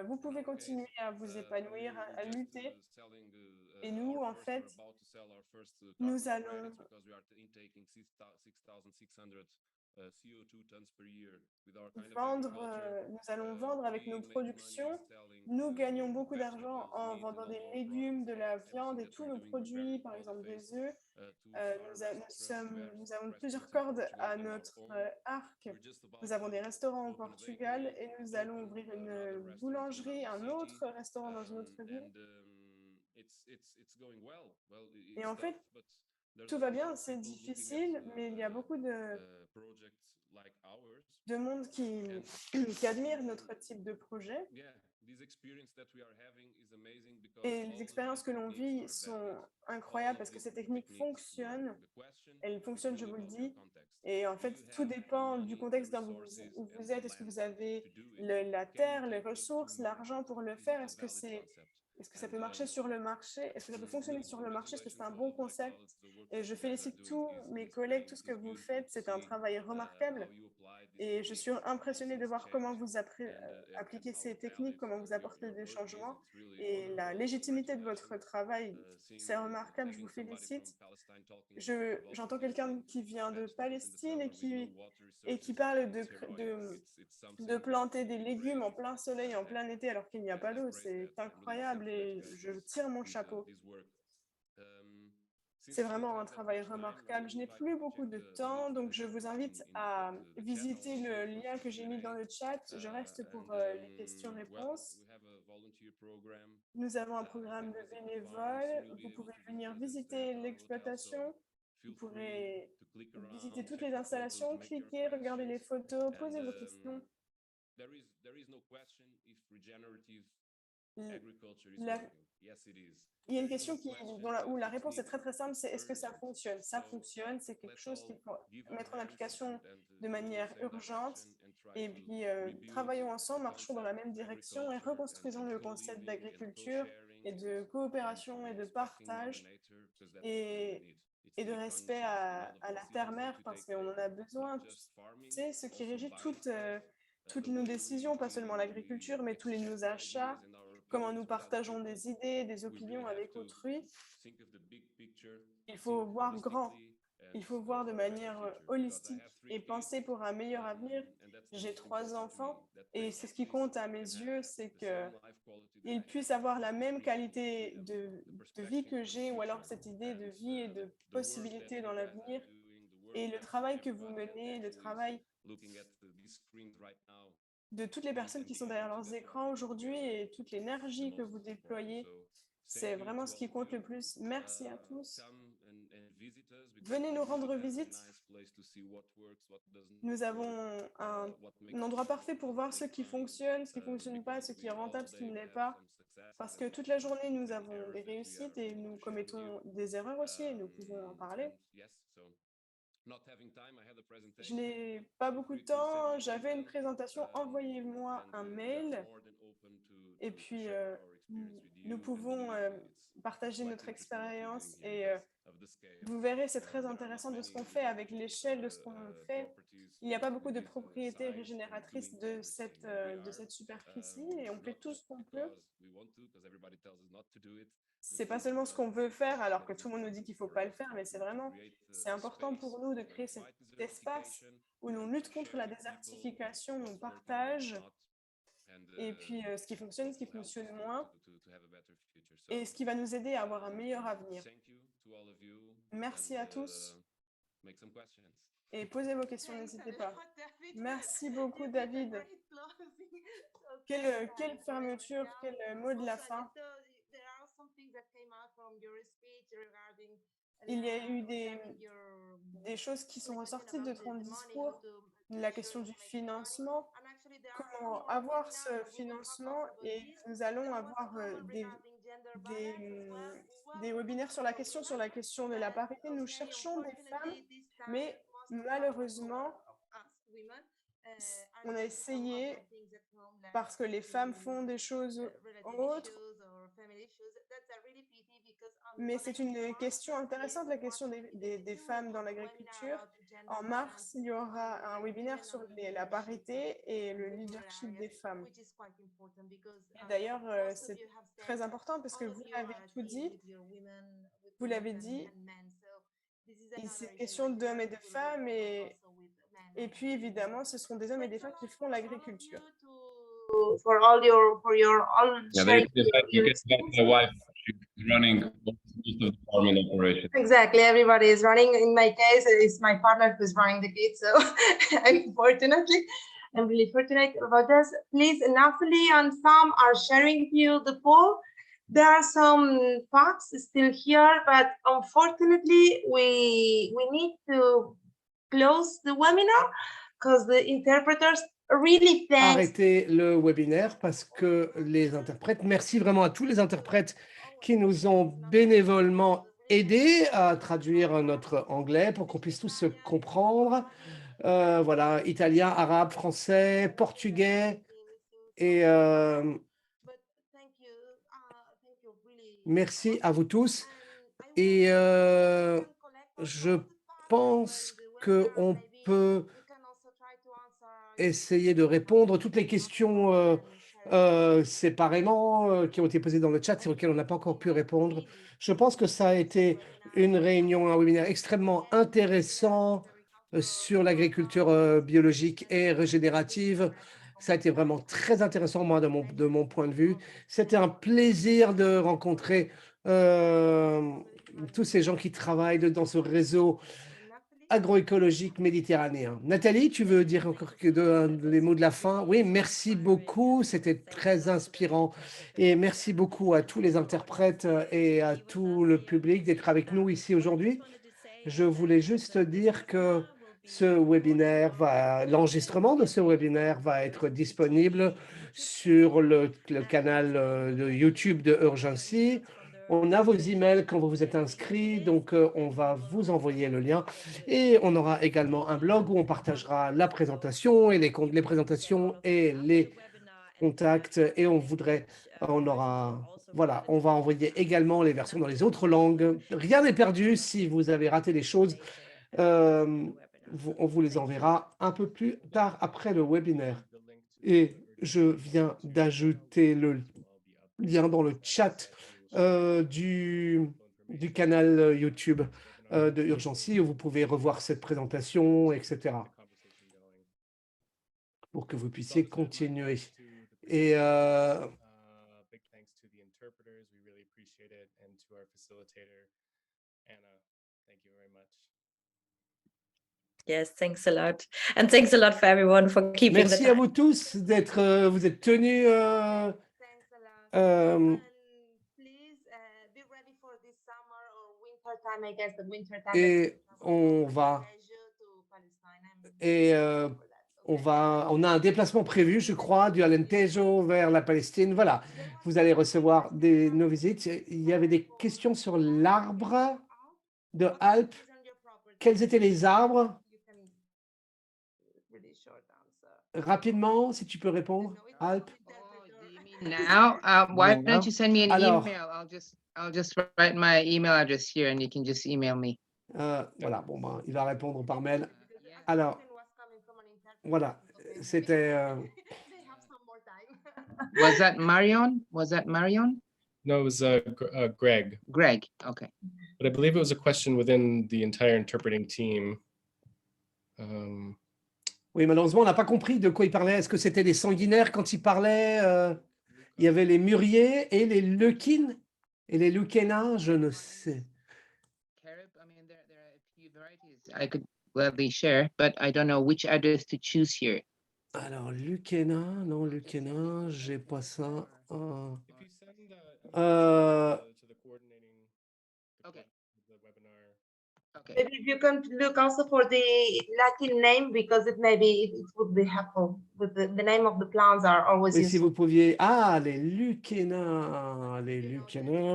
Vous pouvez continuer à vous épanouir, à lutter. Et nous, en fait, nous allons nous allons vendre avec nos productions. Nous gagnons beaucoup d'argent en vendant des légumes, de la viande et tous nos produits, par exemple des œufs. Nous avons plusieurs cordes à notre arc. Nous avons des restaurants au Portugal et nous allons ouvrir une boulangerie, un autre restaurant dans une autre ville. Et en fait, tout va bien, c'est difficile, mais il y a beaucoup de monde qui admire notre type de projet. Et les expériences que l'on vit sont incroyables parce que ces techniques fonctionnent. Elles fonctionnent, je vous le dis. Et en fait, tout dépend du contexte dans où vous êtes. Est-ce que vous avez la terre, les ressources, l'argent pour le faire? Est-ce que ça peut marcher sur le marché? Est-ce que ça peut fonctionner sur le marché? Est-ce que c'est un bon concept? Et je félicite tous mes collègues, tout ce que vous faites. C'est un travail remarquable. Et je suis impressionnée de voir comment vous appliquez ces techniques, comment vous apportez des changements. Et la légitimité de votre travail, c'est remarquable, je vous félicite. J'entends quelqu'un qui vient de Palestine et qui parle de planter des légumes en plein soleil, en plein été, alors qu'il n'y a pas d'eau. C'est incroyable et je tire mon chapeau. C'est vraiment un travail remarquable. Je n'ai plus beaucoup de temps, donc je vous invite à visiter le lien que j'ai mis dans le chat. Je reste pour les questions-réponses. Nous avons un programme de bénévoles. Vous pouvez venir visiter l'exploitation. Vous pourrez visiter toutes les installations, cliquer, regarder les photos, poser vos questions. La- Il y a une question où la réponse est très très simple, c'est est-ce que ça fonctionne? Ça fonctionne, c'est quelque chose qu'il faut mettre en application de manière urgente. Et puis, travaillons ensemble, marchons dans la même direction et reconstruisons le concept d'agriculture et de coopération et de partage et de respect à la terre-mère parce qu'on en a besoin. C'est ce qui régit toutes nos décisions, pas seulement l'agriculture, mais tous nos achats, comment nous partageons des idées, des opinions avec autrui. Il faut voir grand, il faut voir de manière holistique et penser pour un meilleur avenir. J'ai 3 enfants et c'est ce qui compte à mes yeux, c'est qu'ils puissent avoir la même qualité de vie que j'ai ou alors cette idée de vie et de possibilités dans l'avenir. Et le travail que vous menez, le travail de toutes les personnes qui sont derrière leurs écrans aujourd'hui et toute l'énergie que vous déployez, c'est vraiment ce qui compte le plus. Merci à tous. Venez nous rendre visite. Nous avons un endroit parfait pour voir ce qui fonctionne, ce qui ne fonctionne pas, ce qui est rentable, ce qui ne l'est pas. Parce que toute la journée, nous avons des réussites et nous commettons des erreurs aussi et nous pouvons en parler. Je n'ai pas beaucoup de temps, j'avais une présentation, envoyez-moi un mail et puis nous pouvons partager notre expérience et vous verrez, c'est très intéressant de ce qu'on fait avec l'échelle de ce qu'on fait. Il n'y a pas beaucoup de propriétés régénératrices de cette superficie et on fait tout ce qu'on peut. C'est pas seulement ce qu'on veut faire alors que tout le monde nous dit qu'il ne faut pas le faire, mais c'est important pour nous de créer cet espace où l'on lutte contre la désertification, on partage et puis ce qui fonctionne moins et ce qui va nous aider à avoir un meilleur avenir. Merci à tous. Et posez vos questions, n'hésitez pas. Merci beaucoup, David. Quelle fermeture, quel mot de la fin. Il y a eu des choses qui sont ressorties de ton discours, la question du financement, comment avoir ce financement, et nous allons avoir des webinaires sur la question de la parité. Nous cherchons des femmes, mais malheureusement, on a essayé parce que les femmes font des choses autres. Mais c'est une question intéressante, la question des femmes dans l'agriculture. En mars, il y aura un webinaire sur la parité et le leadership des femmes. Et d'ailleurs, c'est très important parce que vous l'avez tout dit, vous l'avez dit, c'est une question d'hommes et de femmes et puis évidemment, ce seront des hommes et des femmes qui feront l'agriculture. For all Yeah, you get my wife. She's running most of the farming operation. Exactly, everybody is running. In my case, it's my partner who's running the kids. So I'm really fortunate about this. Please, Nathalie and Sam are sharing with you the poll. There are some facts still here, but unfortunately, we need to close the webinar because the interpreters really thank. Arrêter le webinaire parce que les interprètes, merci vraiment à tous les interprètes qui nous ont bénévolement aidés à traduire notre anglais pour qu'on puisse tous se comprendre. Voilà, italien, arabe, français, portugais et merci à vous tous. Et je pense qu'on peut essayer de répondre toutes les questions séparément qui ont été posées dans le chat, sur lesquelles on n'a pas encore pu répondre. Je pense que ça a été une réunion, un webinaire extrêmement intéressant sur l'agriculture biologique et régénérative. Ça a été vraiment très intéressant, moi, de mon point de vue. C'était un plaisir de rencontrer tous ces gens qui travaillent dans ce réseau agroécologique méditerranéen. Nathalie, tu veux dire encore les mots de la fin? Oui, merci beaucoup, c'était très inspirant et merci beaucoup à tous les interprètes et à tout le public d'être avec nous ici aujourd'hui. Je voulais juste dire que ce webinaire l'enregistrement de ce webinaire va être disponible sur le canal de YouTube de Urgency. On a vos emails quand vous vous êtes inscrits, donc on va vous envoyer le lien. Et on aura également un blog où on partagera la présentation et les présentations et les contacts. Et on va envoyer également les versions dans les autres langues. Rien n'est perdu si vous avez raté des choses. On vous les enverra un peu plus tard après le webinaire. Et je viens d'ajouter le lien dans le chat du canal YouTube de Urgency où vous pouvez revoir cette présentation, etc. pour que vous puissiez continuer. Et big thanks to the interpreters. We really appreciate it, and to our facilitator, Anna. Thank you very much. Yes, thanks a lot. And thanks a lot for everyone for keeping merci à vous tous d'être, vous êtes tenus. Et on a un déplacement prévu, je crois, du Alentejo vers la Palestine. Voilà, vous allez recevoir nos visites. Il y avait des questions sur l'arbre de Alpes. Quels étaient les arbres? Rapidement, si tu peux répondre, Alpes. Now, why don't you send me an Alors, email? I'll just write my email address here, and you can just email me. Voilà, bon, ben, il va répondre par mail. Alors, voilà, c'était. Was that Marion? Was that Marion? No, it was Greg. Greg, okay. But I believe it was a question within the entire interpreting team. Oui, malheureusement, on n'a pas compris de quoi il parlait. Est-ce que c'était les sanguinaires quand il parlait? Il y avait les mûriers et les leuquines et les leuquénas, je ne sais. I could gladly share, but I don't know which address to choose here. Alors, Lucena, non, Lucena, j'ai pas ça. If you send a message to the coordinating Okay. the webinar. Okay. Maybe if you can look also for the Latin name, because it would be helpful. With the name of the plants are always Mais si useful. vous pouviez... Ah, les Lucena,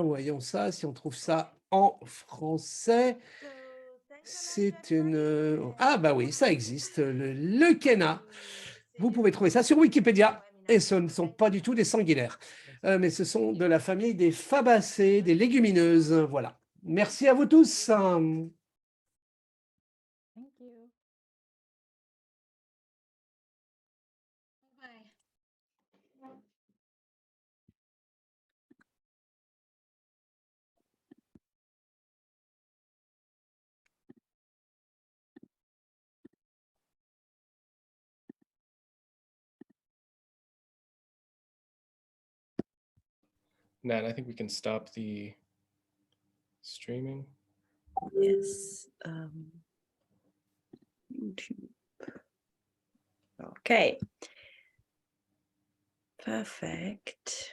voyons ça, si on trouve ça en français. C'est une... Ah bah oui, ça existe, le Leucaena. Vous pouvez trouver ça sur Wikipédia. Et ce ne sont pas du tout des sanguinaires, mais ce sont de la famille des fabacées, des légumineuses. Voilà. Merci à vous tous. Thank you. Bye. Nat, I think we can stop the streaming. Yes. YouTube. Okay. Perfect.